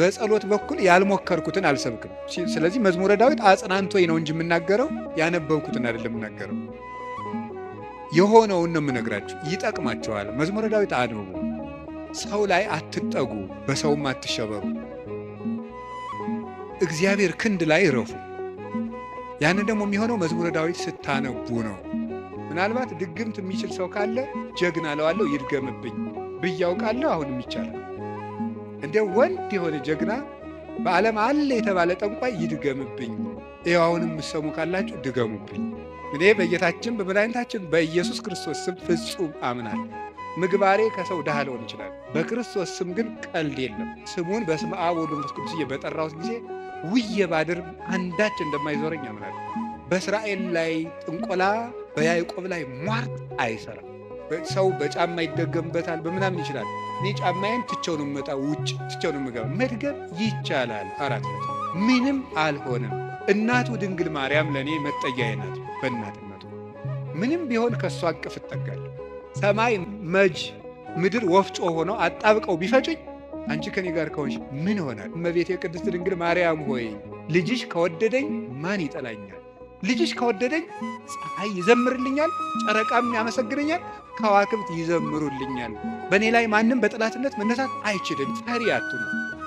በጸሎት በኩል ያልሞከርኩትን አልሰብክም። ስለዚህ መዝሙረ ዳዊት አጽናንቶኝ ነው እንጂ የምናገረው ያነበብኩትን አይደለም የምናገረው። የሆነውን ነው የምነግራችሁ። ይጠቅማቸዋል። መዝሙረ ዳዊት አንብቡ። ሰው ላይ አትጠጉ፣ በሰውም አትሸበሩ። እግዚአብሔር ክንድ ላይ እረፉ። ያንን ደግሞ የሚሆነው መዝሙረ ዳዊት ስታነቡ ነው። ምናልባት ድግምት የሚችል ሰው ካለ ጀግና ለዋለው ይድገምብኝ ብያውቃለሁ። አሁንም ይቻላል። እንዲያው ወንድ የሆነ ጀግና በዓለም አለ የተባለ ጠንቋይ ይድገምብኝ። ይኸው አሁንም የምትሰሙ ካላችሁ ድገሙብኝ። እኔ በጌታችን በመድኃኒታችን በኢየሱስ ክርስቶስ ስም ፍጹም አምናለሁ። ምግባሬ ከሰው ድሃ ሊሆን ይችላል። በክርስቶስ ስም ግን ቀልድ የለም። ስሙን በስመ አብ ወወልድ ወመንፈስ ቅዱስ በጠራሁት ጊዜ ውዬ ባድር አንዳች እንደማይዞረኝ አምናለሁ። በእስራኤል ላይ ጥንቆላ፣ በያዕቆብ ላይ ሟርት አይሰራም። ሰው በጫማ ይደገምበታል፣ በምናምን ይችላል። እኔ ጫማዬን ትቼው ነው የምመጣ፣ ውጭ ትቼው ነው የምገባ። መድገም ይቻላል። 4 ምንም አልሆነም። እናቱ ድንግል ማርያም ለእኔ መጠጊያዬ ናት። በእናትነቱ ምንም ቢሆን ከእሷ አቅፍ እጠጋለሁ። ሰማይ መጅ ምድር ወፍጮ ሆነው አጣብቀው ቢፈጭኝ አንቺ ከኔ ጋር ከሆንሽ ምን ይሆናል? እመቤቴ ቅድስት ድንግል ማርያም ሆይ ልጅሽ ከወደደኝ ማን ይጠላኛል? ልጅሽ ከወደደኝ ፀሐይ ይዘምርልኛል፣ ጨረቃም ያመሰግነኛል፣ ከዋክብት ይዘምሩልኛል። በእኔ ላይ ማንም በጠላትነት መነሳት አይችልም። ፈሪ አትሁኑ።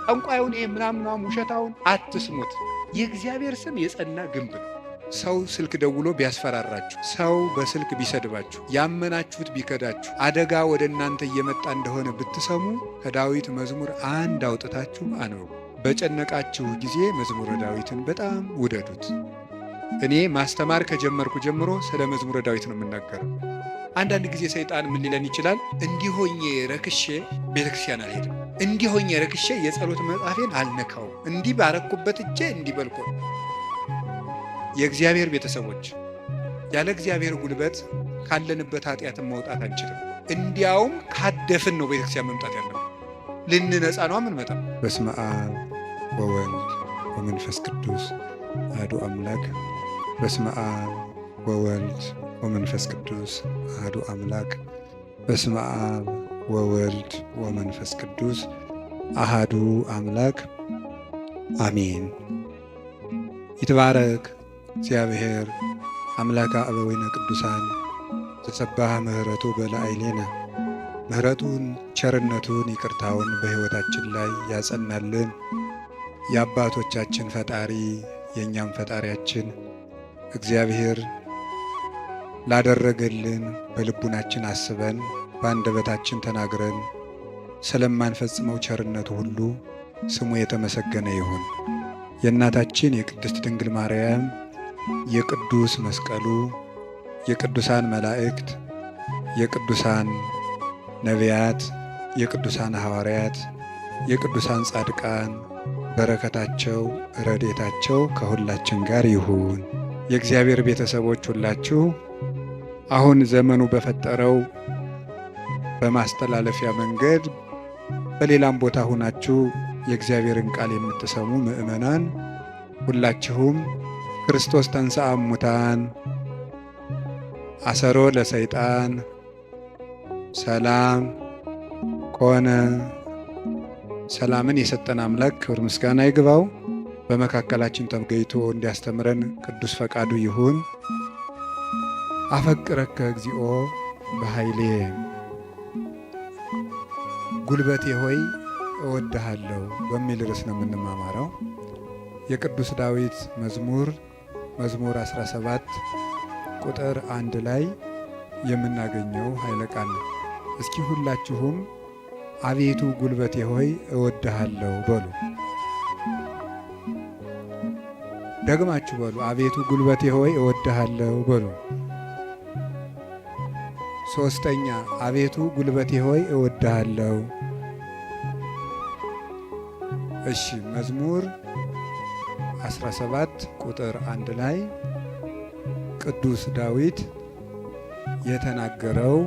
ጠንቋዩን ይሄ ምናምናም ውሸታውን አትስሙት። የእግዚአብሔር ስም የጸና ግንብ ነው። ሰው ስልክ ደውሎ ቢያስፈራራችሁ፣ ሰው በስልክ ቢሰድባችሁ፣ ያመናችሁት ቢከዳችሁ፣ አደጋ ወደ እናንተ እየመጣ እንደሆነ ብትሰሙ ከዳዊት መዝሙር አንድ አውጥታችሁ አንብቡ። በጨነቃችሁ ጊዜ መዝሙረ ዳዊትን በጣም ውደዱት። እኔ ማስተማር ከጀመርኩ ጀምሮ ስለ መዝሙረ ዳዊት ነው የምናገረው። አንዳንድ ጊዜ ሰይጣን ምን ሊለን ይችላል? እንዲሆኜ ረክሼ ቤተክርስቲያን አልሄድም፣ እንዲሆኜ ረክሼ የጸሎት መጽሐፌን አልነካውም፣ እንዲህ ባረኩበት እጄ እንዲበልኮ። የእግዚአብሔር ቤተሰቦች ያለ እግዚአብሔር ጉልበት ካለንበት ኃጢአትን መውጣት አንችልም። እንዲያውም ካደፍን ነው ቤተክርስቲያን መምጣት ያለው። ልንነጻ ነው የምንመጣ። በስመ አብ ወወልድ ወመንፈስ ቅዱስ አሐዱ አምላክ። በስመ አብ ወወልድ ወመንፈስ ቅዱስ አሐዱ አምላክ። በስመ አብ ወወልድ ወመንፈስ ቅዱስ አሐዱ አምላክ አሜን። ይትባረክ እግዚአብሔር አምላከ አበዊነ ቅዱሳን ዘሰባህ ምሕረቱ በላዕሌነ። ምሕረቱን፣ ቸርነቱን፣ ይቅርታውን በሕይወታችን ላይ ያጸናልን የአባቶቻችን ፈጣሪ የእኛም ፈጣሪያችን እግዚአብሔር ላደረገልን በልቡናችን አስበን በአንደበታችን ተናግረን ስለማንፈጽመው ቸርነቱ ሁሉ ስሙ የተመሰገነ ይሁን። የእናታችን የቅድስት ድንግል ማርያም የቅዱስ መስቀሉ፣ የቅዱሳን መላእክት፣ የቅዱሳን ነቢያት፣ የቅዱሳን ሐዋርያት፣ የቅዱሳን ጻድቃን በረከታቸው ረድኤታቸው ከሁላችን ጋር ይሁን። የእግዚአብሔር ቤተሰቦች ሁላችሁ አሁን ዘመኑ በፈጠረው በማስተላለፊያ መንገድ በሌላም ቦታ ሁናችሁ የእግዚአብሔርን ቃል የምትሰሙ ምእመናን ሁላችሁም ክርስቶስ ተንሥአ እሙታን አሰሮ ለሰይጣን ሰላም ኮነ። ሰላምን የሰጠን አምላክ ክብር ምስጋና ይግባው። በመካከላችን ተገኝቶ እንዲያስተምረን ቅዱስ ፈቃዱ ይሁን። አፈቅረከ እግዚኦ በኃይሌ፣ ጉልበቴ ሆይ እወድሃለሁ በሚል ርዕስ ነው የምንማማረው። የቅዱስ ዳዊት መዝሙር 17 ቁጥር 1 ላይ የምናገኘው ኃይለ ቃል ነው። እስኪ ሁላችሁም አቤቱ ጉልበቴ ሆይ እወድሃለሁ በሉ። ደግማችሁ በሉ። አቤቱ ጉልበቴ ሆይ እወድሃለሁ በሉ። ሶስተኛ አቤቱ ጉልበቴ ሆይ እወድሃለሁ። እሺ፣ መዝሙር 17 ቁጥር 1 ላይ ቅዱስ ዳዊት የተናገረው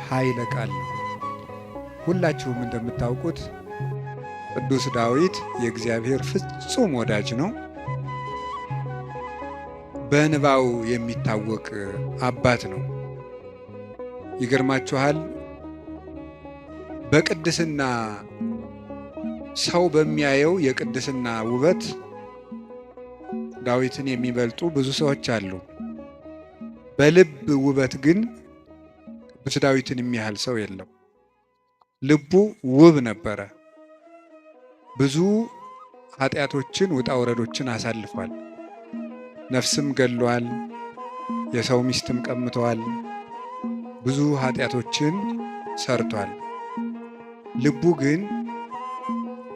ኃይለ ቃል ነው። ሁላችሁም እንደምታውቁት ቅዱስ ዳዊት የእግዚአብሔር ፍጹም ወዳጅ ነው። በእንባው የሚታወቅ አባት ነው። ይገርማችኋል፣ በቅድስና ሰው በሚያየው የቅድስና ውበት ዳዊትን የሚበልጡ ብዙ ሰዎች አሉ። በልብ ውበት ግን ቅዱስ ዳዊትን የሚያህል ሰው የለም። ልቡ ውብ ነበረ። ብዙ ኃጢአቶችን ውጣ ውረዶችን አሳልፏል። ነፍስም ገሏል። የሰው ሚስትም ቀምተዋል። ብዙ ኃጢአቶችን ሰርቷል። ልቡ ግን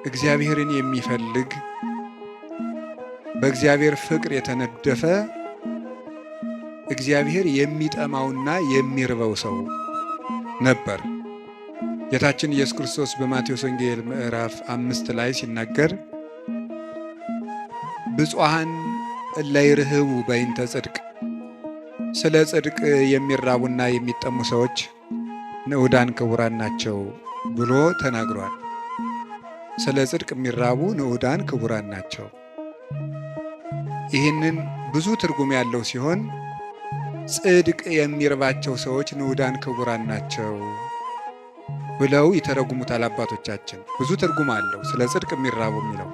እግዚአብሔርን የሚፈልግ በእግዚአብሔር ፍቅር የተነደፈ እግዚአብሔር የሚጠማውና የሚርበው ሰው ነበር። ጌታችን ኢየሱስ ክርስቶስ በማቴዎስ ወንጌል ምዕራፍ 5 ላይ ሲናገር ብፁዓን እለ ይርህቡ በእንተ ጽድቅ፣ ስለ ጽድቅ የሚራቡና የሚጠሙ ሰዎች ንዑዳን ክቡራን ናቸው ብሎ ተናግሯል። ስለ ጽድቅ የሚራቡ ንዑዳን ክቡራን ናቸው። ይህንን ብዙ ትርጉም ያለው ሲሆን ጽድቅ የሚርባቸው ሰዎች ንዑዳን ክቡራን ናቸው ብለው ይተረጉሙታል አባቶቻችን። ብዙ ትርጉም አለው ስለ ጽድቅ የሚራቡ የሚለው።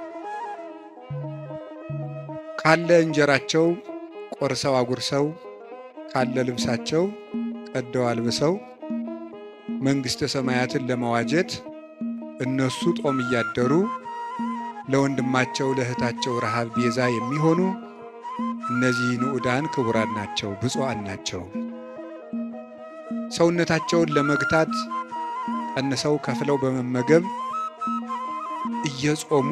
ካለ እንጀራቸው ቆርሰው አጉርሰው፣ ካለ ልብሳቸው ቀደው አልብሰው መንግሥተ ሰማያትን ለመዋጀት እነሱ ጦም እያደሩ ለወንድማቸው ለእህታቸው ረሃብ ቤዛ የሚሆኑ እነዚህ ንዑዳን ክቡራን ናቸው፣ ብፁዓን ናቸው። ሰውነታቸውን ለመግታት ቀንሰው ከፍለው በመመገብ እየጾሙ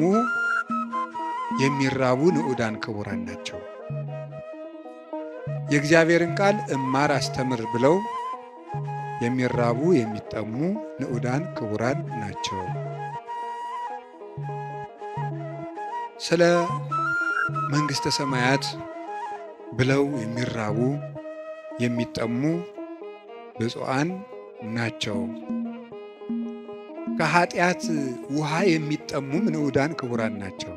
የሚራቡ ንዑዳን ክቡራን ናቸው። የእግዚአብሔርን ቃል እማር አስተምር ብለው የሚራቡ የሚጠሙ ንዑዳን ክቡራን ናቸው። ስለ መንግሥተ ሰማያት ብለው የሚራቡ የሚጠሙ ብፁዓን ናቸው። ከኃጢአት ውሃ የሚጠሙም ንዑዳን ክቡራን ናቸው።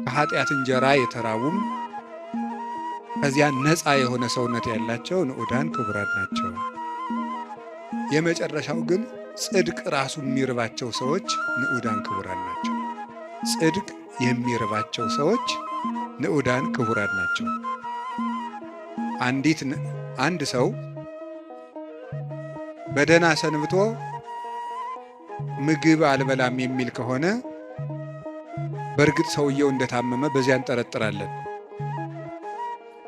ከኃጢአት እንጀራ የተራቡም ከዚያ ነፃ የሆነ ሰውነት ያላቸው ንዑዳን ክቡራን ናቸው። የመጨረሻው ግን ጽድቅ ራሱ የሚርባቸው ሰዎች ንዑዳን ክቡራን ናቸው። ጽድቅ የሚርባቸው ሰዎች ንዑዳን ክቡራን ናቸው። አንድ ሰው በደህና ሰንብቶ ምግብ አልበላም የሚል ከሆነ በእርግጥ ሰውየው እንደታመመ በዚያ እንጠረጥራለን።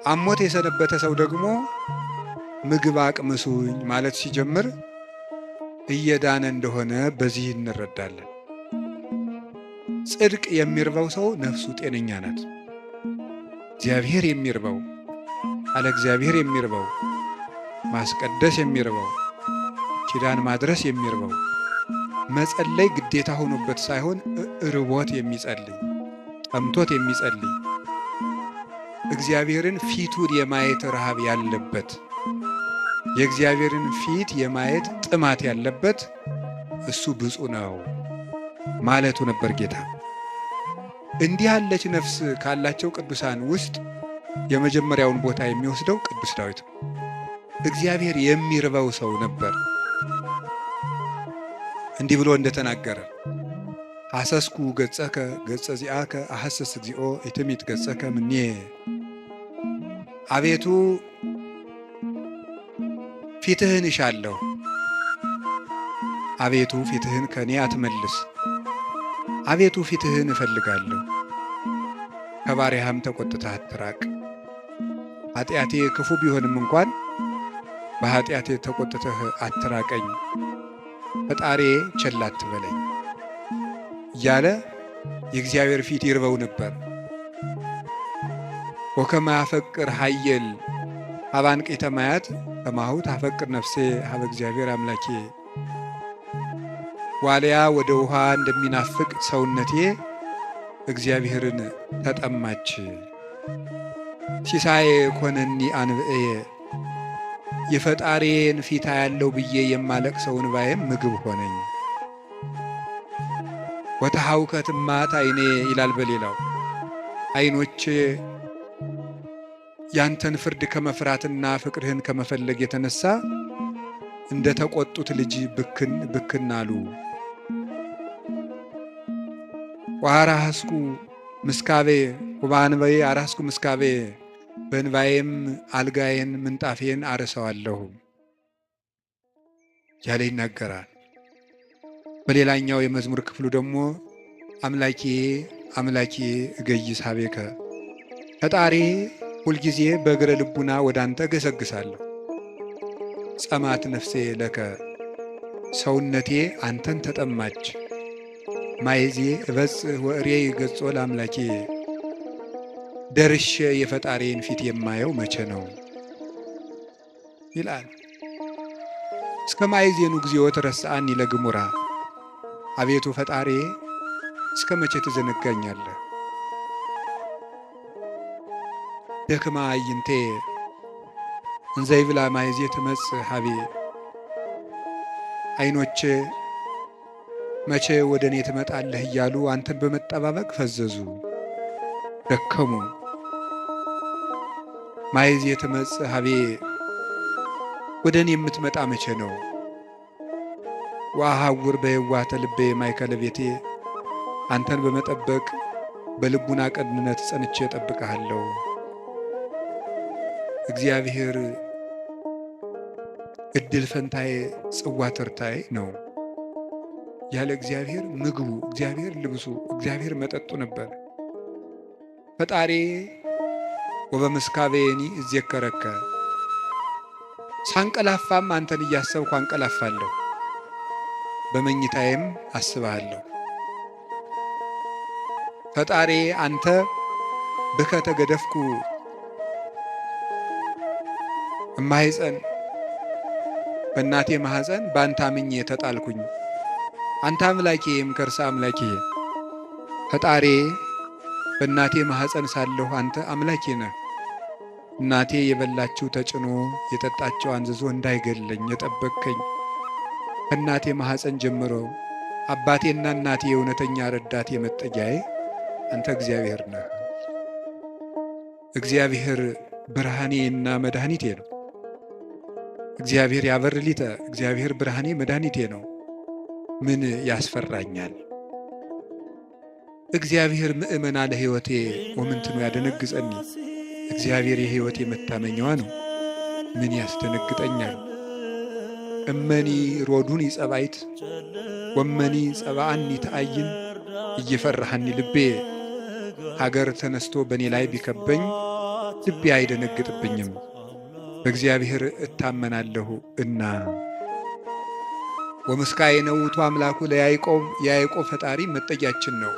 አሞት የሰነበተ ሰው ደግሞ ምግብ አቅምሱኝ ማለት ሲጀምር እየዳነ እንደሆነ በዚህ እንረዳለን። ጽድቅ የሚርበው ሰው ነፍሱ ጤነኛ ናት። እግዚአብሔር የሚርበው፣ አለ እግዚአብሔር የሚርበው፣ ማስቀደስ የሚርበው፣ ኪዳን ማድረስ የሚርበው፣ መጸለይ ግዴታ ሆኖበት ሳይሆን ርቦት የሚጸልይ፣ ጠምቶት የሚጸልይ፣ እግዚአብሔርን ፊቱን የማየት ረሃብ ያለበት፣ የእግዚአብሔርን ፊት የማየት ጥማት ያለበት እሱ ብፁዕ ነው ማለቱ ነበር ጌታ። እንዲህ ያለች ነፍስ ካላቸው ቅዱሳን ውስጥ የመጀመሪያውን ቦታ የሚወስደው ቅዱስ ዳዊት ነው። እግዚአብሔር የሚርበው ሰው ነበር። እንዲህ ብሎ እንደተናገረ ሐሰስኩ ገጸከ ገጸ ዚአከ አሐሰስ እግዚኦ ኢትሚት ገጸከ ምኔ። አቤቱ ፊትህን እሻለሁ፣ አቤቱ ፊትህን ከኔ አትመልስ። አቤቱ ፊትህን እፈልጋለሁ፣ ከባሪያህም ተቆጥተህ አትራቅ። ኃጢአቴ ክፉ ቢሆንም እንኳን በኃጢአቴ ተቆጥተህ አትራቀኝ፣ ፈጣሪ ቸል አትበለኝ እያለ የእግዚአብሔር ፊት ይርበው ነበር። ወከመ ያፈቅር ኃየል ሀበ አንቅዕተ ማያት ከማሁ ታፈቅር ነፍሴ ሀበ እግዚአብሔር አምላኬ። ዋልያ ወደ ውሃ እንደሚናፍቅ ሰውነቴ እግዚአብሔርን ተጠማች። ሲሳዬ ኮነኒ አንብዕየ የፈጣሪን ፊት ያለው ብዬ የማለቅሰው እንባዬም ምግብ ሆነኝ። ወተሐውከት እማት ዓይኔ ይላል በሌላው፣ ዓይኖቼ ያንተን ፍርድ ከመፍራትና ፍቅርህን ከመፈለግ የተነሳ እንደ ተቆጡት ልጅ ብክን ብክን አሉ። ወአርሐስኩ ምስካቤ ወበእንባዬ አርሐስኩ ምስካቤ፣ በእንባዬም አልጋዬን ምንጣፌን አርሰዋለሁ ያለ ይናገራል። በሌላኛው የመዝሙር ክፍሉ ደግሞ አምላኬ አምላኬ እገይስ ኀቤከ፣ ፈጣሪ ሁልጊዜ በእግረ ልቡና ወደ አንተ ገሰግሳለሁ። ጸማት ነፍሴ ለከ፣ ሰውነቴ አንተን ተጠማች። ማይዜ እበጽሕ ወእሬይ ገጾ ለአምላኬ፣ ደርሼ የፈጣሪን ፊት የማየው መቼ ነው ይላል። እስከ ማይዜኑ እግዚኦ ትረስዓኒ ለግሙራ፣ አቤቱ ፈጣሪ እስከ መቼ ትዘነጋኛለህ? ደክማ አዕይንቴ እንዘ ይብላ ማይዜ ትመጽእ ኀቤ፣ ዓይኖቼ መቼ ወደ እኔ ትመጣለህ እያሉ አንተን በመጠባበቅ ፈዘዙ ደከሙ። ማይዜ ትመጽእ ኀቤ፣ ወደ እኔ የምትመጣ መቼ ነው? ወአሐውር በየዋህተ ልቤ ማእከለ ቤቴ፣ አንተን በመጠበቅ በልቡና ቅንነት ጸንቼ እጠብቅሃለሁ። እግዚአብሔር እድል ፈንታዬ ጽዋ ተርታዬ ነው። ያለ እግዚአብሔር ምግቡ፣ እግዚአብሔር ልብሱ፣ እግዚአብሔር መጠጡ ነበር። ፈጣሪ ወበምስካቤኒ እዜከረከ፣ ሳንቀላፋም አንተን እያሰብኩ አንቀላፋለሁ፣ በመኝታዬም አስብሃለሁ። ፈጣሪ አንተ ብከ ተገደፍኩ እማሕፀን፣ በእናቴ ማኅፀን በአንተ አምኜ ተጣልኩኝ። አንተ አምላኬ እምከርሰ አምላኬ፣ ፈጣሪ በእናቴ ማኅፀን ሳለሁ አንተ አምላኬ ነህ። እናቴ የበላችው ተጭኖ የጠጣችው አንዝዞ እንዳይገለኝ የጠበቅከኝ፣ ከእናቴ ማኅፀን ጀምሮ አባቴና እናቴ የእውነተኛ ረዳቴ መጠጊያዬ አንተ እግዚአብሔር ነህ። እግዚአብሔር ብርሃኔና መድኃኒቴ ነው። እግዚአብሔር ያበርሊተ፣ እግዚአብሔር ብርሃኔ መድኃኒቴ ነው። ምን ያስፈራኛል? እግዚአብሔር ምእመና ለሕይወቴ ወምንትኑ ያደነግጸኒ፣ እግዚአብሔር የሕይወቴ መታመኛዋ ነው። ምን ያስደነግጠኛል? እመኒ ሮዱኒ ጸባይት ወመኒ ጸባአኒ ተአይን፣ እየፈራሃኒ ልቤ፣ ሀገር ተነስቶ በእኔ ላይ ቢከበኝ ልቤ አይደነግጥብኝም፣ በእግዚአብሔር እታመናለሁ እና። ወምስካየ ውእቱ አምላኩ ለያዕቆብ፣ የያዕቆብ ፈጣሪ መጠጊያችን ነው።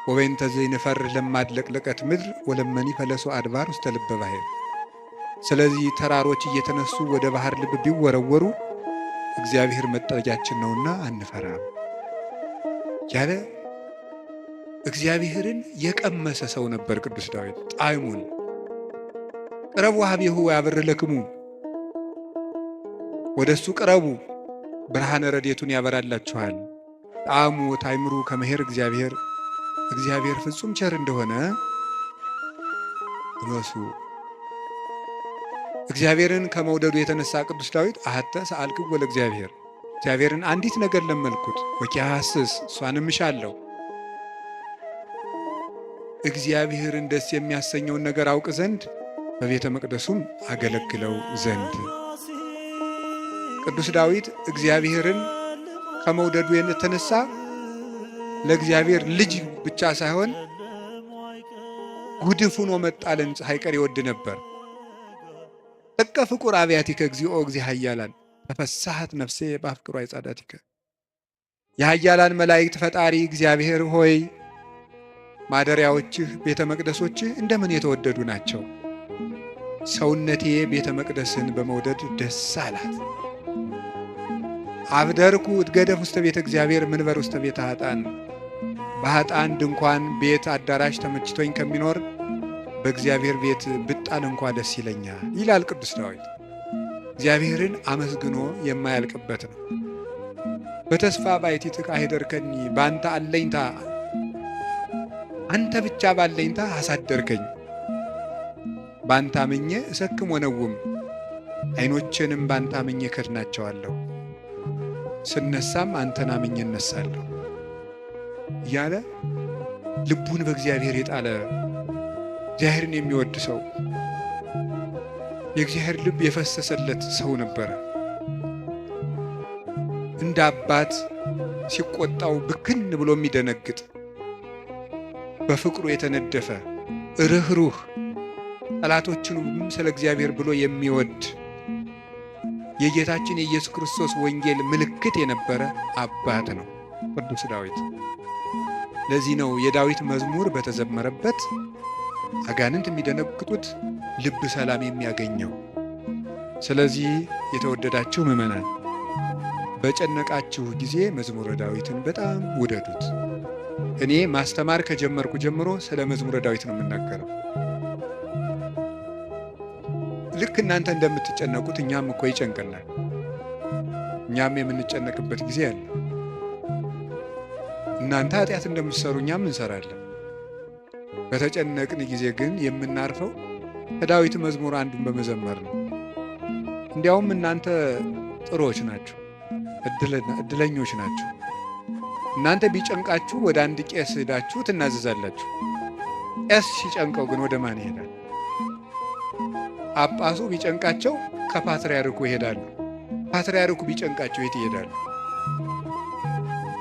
ወበእንተ ዘይንፈርህ ለማድለቅለቀት ምድር ወለመኒ ፈለሶ አድባር ውስተ ልበ ባሕር። ስለዚህ ተራሮች እየተነሱ ወደ ባህር ልብ ቢወረወሩ እግዚአብሔር መጠጊያችን ነውና አንፈራም ያለ እግዚአብሔርን የቀመሰ ሰው ነበር ቅዱስ ዳዊት። ጣዕሙን ቅረቡ ኀቤሁ ያበርለክሙ፣ ወደ እሱ ቅረቡ ብርሃነ ረድኤቱን ያበራላችኋል። ጣዕሙ ታይምሩ ከመሄር እግዚአብሔር፣ እግዚአብሔር ፍጹም ቸር እንደሆነ እመሱ። እግዚአብሔርን ከመውደዱ የተነሳ ቅዱስ ዳዊት አሐተ ሰአልክዎ ለእግዚአብሔር፣ እግዚአብሔርን አንዲት ነገር ለመልኩት ወኪያሐስስ፣ እሷንም እሻለሁ። እግዚአብሔርን ደስ የሚያሰኘውን ነገር አውቅ ዘንድ በቤተ መቅደሱም አገለግለው ዘንድ። ቅዱስ ዳዊት እግዚአብሔርን ከመውደዱ የተነሳ ለእግዚአብሔር ልጅ ብቻ ሳይሆን ጉድፍ ሆኖ መጣልን ሳይቀር ይወድ ነበር። ጥቀ ፍቁር አብያቲከ እግዚኦ እግዚእ ኃያላን፣ ተፈሳሐት ነፍሴ በአፍቅሮ አይጻዳቲከ። የኃያላን መላእክት ፈጣሪ እግዚአብሔር ሆይ ማደሪያዎችህ ቤተ መቅደሶችህ እንደምን የተወደዱ ናቸው። ሰውነቴ ቤተ መቅደስን በመውደድ ደስ አላት። አብደርኩ እትገደፍ ውስተ ቤተ እግዚአብሔር ምንበር ውስተ ቤተ ኃጥአን፣ በኃጥአን ድንኳን ቤት አዳራሽ ተመችቶኝ ከሚኖር በእግዚአብሔር ቤት ብጣል እንኳ ደስ ይለኛል ይላል ቅዱስ ዳዊት። እግዚአብሔርን አመስግኖ የማያልቅበት ነው። በተስፋ ባሕቲትከ አኅደርከኒ፣ በአንተ አለኝታ አንተ ብቻ ባለኝታ አሳደርከኝ። በአንተ አምኜ እሰክም ወነውም፣ ዓይኖቼንም በአንተ አምኜ ከድናቸዋለሁ። ስነሳም አንተን አምኜ እነሳለሁ። እያለ ልቡን በእግዚአብሔር የጣለ እግዚአብሔርን የሚወድ ሰው፣ የእግዚአብሔር ልብ የፈሰሰለት ሰው ነበረ። እንደ አባት ሲቆጣው ብክን ብሎ የሚደነግጥ፣ በፍቅሩ የተነደፈ ርኅሩህ፣ ጠላቶቹንም ስለ እግዚአብሔር ብሎ የሚወድ የጌታችን የኢየሱስ ክርስቶስ ወንጌል ምልክት የነበረ አባት ነው ቅዱስ ዳዊት። ለዚህ ነው የዳዊት መዝሙር በተዘመረበት አጋንንት የሚደነግጡት፣ ልብ ሰላም የሚያገኘው። ስለዚህ የተወደዳችሁ ምዕመናን በጨነቃችሁ ጊዜ መዝሙረ ዳዊትን በጣም ውደዱት። እኔ ማስተማር ከጀመርኩ ጀምሮ ስለ መዝሙረ ዳዊት ነው የምናገረው። ልክ እናንተ እንደምትጨነቁት እኛም እኮ ይጨንቀናል። እኛም የምንጨነቅበት ጊዜ አለ። እናንተ ኃጢአት እንደምትሰሩ እኛም እንሰራለን። በተጨነቅን ጊዜ ግን የምናርፈው ከዳዊት መዝሙር አንዱን በመዘመር ነው። እንዲያውም እናንተ ጥሩዎች ናችሁ፣ እድለኞች ናችሁ። እናንተ ቢጨንቃችሁ ወደ አንድ ቄስ ሄዳችሁ ትናዘዛላችሁ። ቄስ ሲጨንቀው ግን ወደ ማን ይሄዳል? ጳጳሱ ቢጨንቃቸው ከፓትርያርኩ ይሄዳሉ። ፓትርያርኩ ቢጨንቃቸው የት ይሄዳሉ?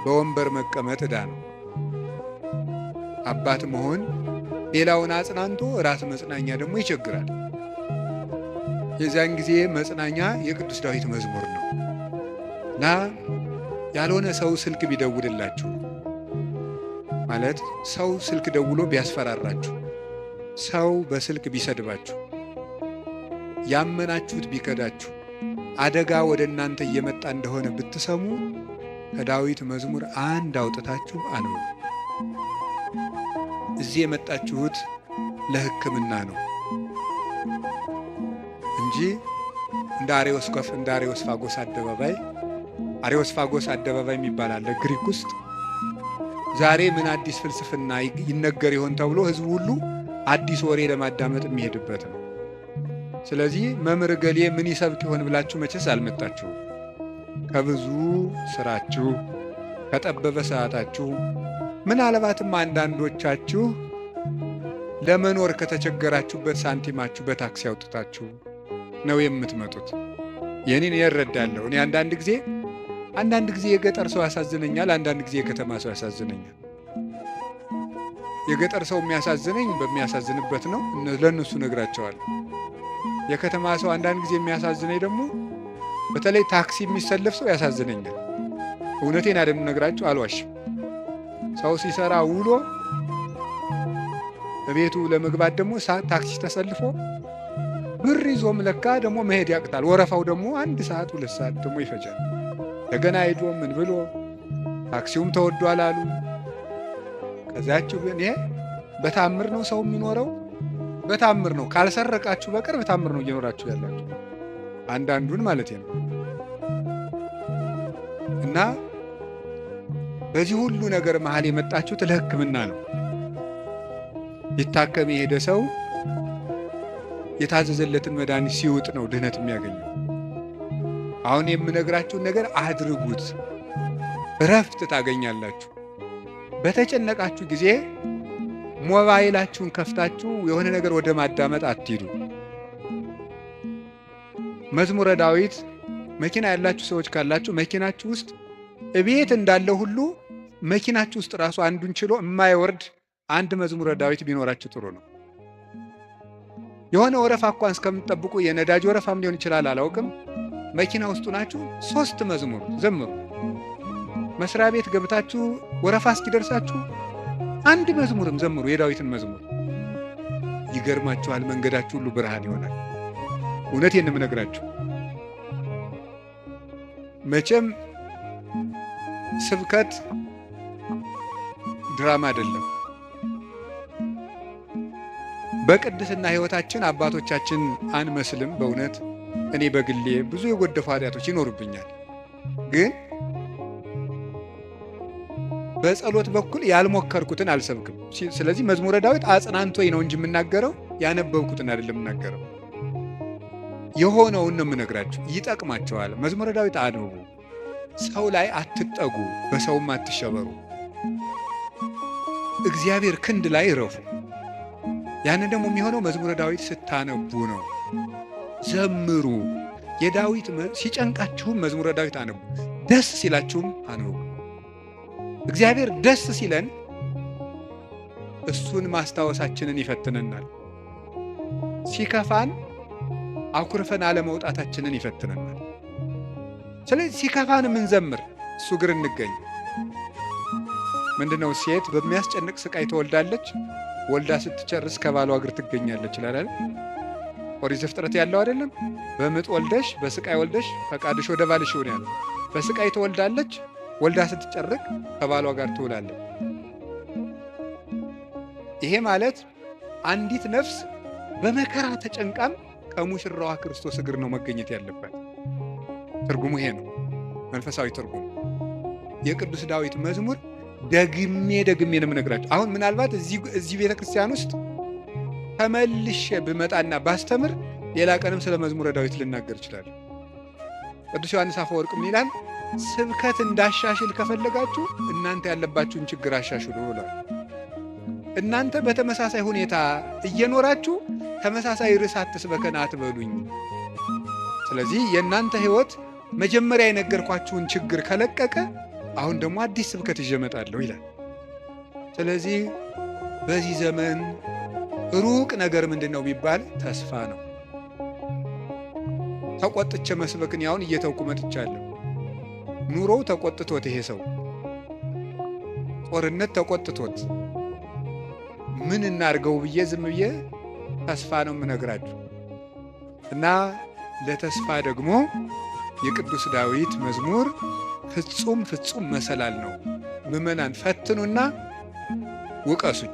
በወንበር መቀመጥ ዕዳ ነው። አባት መሆን ሌላውን አጽናንቶ ራስ መጽናኛ ደግሞ ይቸግራል። የዚያን ጊዜ መጽናኛ የቅዱስ ዳዊት መዝሙር ነው እና ያልሆነ ሰው ስልክ ቢደውልላችሁ ማለት ሰው ስልክ ደውሎ ቢያስፈራራችሁ፣ ሰው በስልክ ቢሰድባችሁ፣ ያመናችሁት ቢከዳችሁ፣ አደጋ ወደ እናንተ እየመጣ እንደሆነ ብትሰሙ ከዳዊት መዝሙር አንድ አውጥታችሁ አንብቡ። እዚህ የመጣችሁት ለሕክምና ነው እንጂ እንደ አሬዎስፋጎስ አደባባይ አሬዎስፋጎስ አደባባይ የሚባል አለ ግሪክ ውስጥ። ዛሬ ምን አዲስ ፍልስፍና ይነገር ይሆን ተብሎ ሕዝቡ ሁሉ አዲስ ወሬ ለማዳመጥ የሚሄድበት ነው። ስለዚህ መምህር ገሌ ምን ይሰብክ ይሆን ብላችሁ መቼስ አልመጣችሁ። ከብዙ ስራችሁ፣ ከጠበበ ሰዓታችሁ፣ ምናልባትም አንዳንዶቻችሁ ለመኖር ከተቸገራችሁበት ሳንቲማችሁ በታክሲ አውጥታችሁ ነው የምትመጡት። ይህንን እረዳለሁ። እኔ አንዳንድ ጊዜ የገጠር ሰው ያሳዝነኛል፣ አንዳንድ ጊዜ የከተማ ሰው ያሳዝነኛል። የገጠር ሰው የሚያሳዝነኝ በሚያሳዝንበት ነው፣ ለእነሱ ነግራቸዋለሁ። የከተማ ሰው አንዳንድ ጊዜ የሚያሳዝነኝ ደግሞ በተለይ ታክሲ የሚሰለፍ ሰው ያሳዝነኛል። እውነቴን አይደል ነግራችሁ፣ አልዋሽም። ሰው ሲሰራ ውሎ በቤቱ ለመግባት ደግሞ ታክሲ ተሰልፎ ብር ይዞም ለካ ደግሞ መሄድ ያቅታል። ወረፋው ደግሞ 1 ሰዓት 2 ሰዓት ደግሞ ይፈጃል። እንደገና ሄዶ ምን ብሎ ታክሲውም ተወዷል አሉ። ከዛችሁ ግን ይሄ በታምር ነው ሰው የሚኖረው፣ በታምር ነው። ካልሰረቃችሁ በቀር በታምር ነው እየኖራችሁ ያላችሁ፣ አንዳንዱን ማለት ነው። እና በዚህ ሁሉ ነገር መሃል የመጣችሁት ለሕክምና ነው። ሊታከም የሄደ ሰው የታዘዘለትን መድኃኒት ሲውጥ ነው ድህነት የሚያገኘው። አሁን የምነግራችሁን ነገር አድርጉት፣ እረፍት ታገኛላችሁ። በተጨነቃችሁ ጊዜ ሞባይላችሁን ከፍታችሁ የሆነ ነገር ወደ ማዳመጥ አትሂዱ። መዝሙረ ዳዊት መኪና ያላችሁ ሰዎች ካላችሁ መኪናችሁ ውስጥ እቤት እንዳለው ሁሉ መኪናችሁ ውስጥ ራሱ አንዱን ችሎ የማይወርድ አንድ መዝሙረ ዳዊት ቢኖራችሁ ጥሩ ነው። የሆነ ወረፋ እንኳን እስከምትጠብቁ የነዳጅ ወረፋም ሊሆን ይችላል አላውቅም። መኪና ውስጡ ናችሁ 3 መዝሙር ዘምሩ። መስሪያ ቤት ገብታችሁ ወረፋ እስኪደርሳችሁ 1 መዝሙርም ዘምሩ፣ የዳዊትን መዝሙር። ይገርማችኋል፣ መንገዳችሁ ሁሉ ብርሃን ይሆናል። እውነቴን ነው የምነግራችሁ። መቼም ስብከት ድራማ አይደለም። በቅድስና ሕይወታችን አባቶቻችን አንመስልም። በእውነት እኔ በግሌ ብዙ የጎደፉ ኃጢአቶች ይኖሩብኛል። ግን በጸሎት በኩል ያልሞከርኩትን አልሰብክም። ስለዚህ መዝሙረ ዳዊት አጽናንቶኝ ነው እንጂ የምናገረው ያነበብኩትን አይደለም የምናገረው። የሆነውን ነው የምነግራችሁ። ይጠቅማቸዋል። መዝሙረ ዳዊት አንብቡ። ሰው ላይ አትጠጉ፣ በሰውም አትሸበሩ። እግዚአብሔር ክንድ ላይ እረፉ። ያንን ደግሞ የሚሆነው መዝሙረ ዳዊት ስታነቡ ነው። ዘምሩ። የዳዊት ሲጨንቃችሁም መዝሙረ ዳዊት አነቡ፣ ደስ ሲላችሁም አነቡ። እግዚአብሔር ደስ ሲለን እሱን ማስታወሳችንን ይፈትነናል። ሲከፋን አኩርፈን አለመውጣታችንን ይፈትነናል። ስለዚህ ሲከፋን ምንዘምር እሱ እግር እንገኝ። ምንድነው? ሴት በሚያስጨንቅ ስቃይ ትወልዳለች፣ ወልዳ ስትጨርስ ከባሏ እግር ትገኛለች ይላል። ኦሪት ዘፍጥረት ያለው አይደለም? በምጥ ወልደሽ በስቃይ ወልደሽ ፈቃድሽ ወደ ባልሽ ይሁን ያለው። በስቃይ ትወልዳለች፣ ወልዳ ስትጨርቅ ከባሏ ጋር ትውላለች። ይሄ ማለት አንዲት ነፍስ በመከራ ተጨንቃም ከሙሽራዋ ክርስቶስ እግር ነው መገኘት ያለባት። ትርጉሙ ይሄ ነው፣ መንፈሳዊ ትርጉሙ። የቅዱስ ዳዊት መዝሙር ደግሜ ነው የምነግራችሁ። አሁን ምናልባት እዚህ ቤተ ክርስቲያን ውስጥ ተመልሼ ብመጣና ባስተምር ሌላ ቀንም ስለ መዝሙረ ዳዊት ልናገር ይችላል። ቅዱስ ዮሐንስ አፈወርቅ ምን ይላል? ስብከት እንዳሻሽል ከፈለጋችሁ እናንተ ያለባችሁን ችግር አሻሽሉ ብሏል። እናንተ በተመሳሳይ ሁኔታ እየኖራችሁ ተመሳሳይ ርዕስ አትስበከን አትበሉኝ። ስለዚህ የእናንተ ሕይወት መጀመሪያ የነገርኳችሁን ችግር ከለቀቀ አሁን ደግሞ አዲስ ስብከት ይዤ እመጣለሁ ይላል። ስለዚህ በዚህ ዘመን ሩቅ ነገር ምንድን ነው ቢባል ተስፋ ነው። ተቆጥቼ መስበክን ያውን እየተውኩ መጥቻለሁ። ኑሮው ተቆጥቶት ይሄ ሰው ጦርነት ተቆጥቶት ምን እናርገው ብዬ ዝም ብዬ ተስፋ ነው የምነግራችሁ። እና ለተስፋ ደግሞ የቅዱስ ዳዊት መዝሙር ፍጹም መሰላል ነው። ምዕመናን ፈትኑና ውቀሱኝ።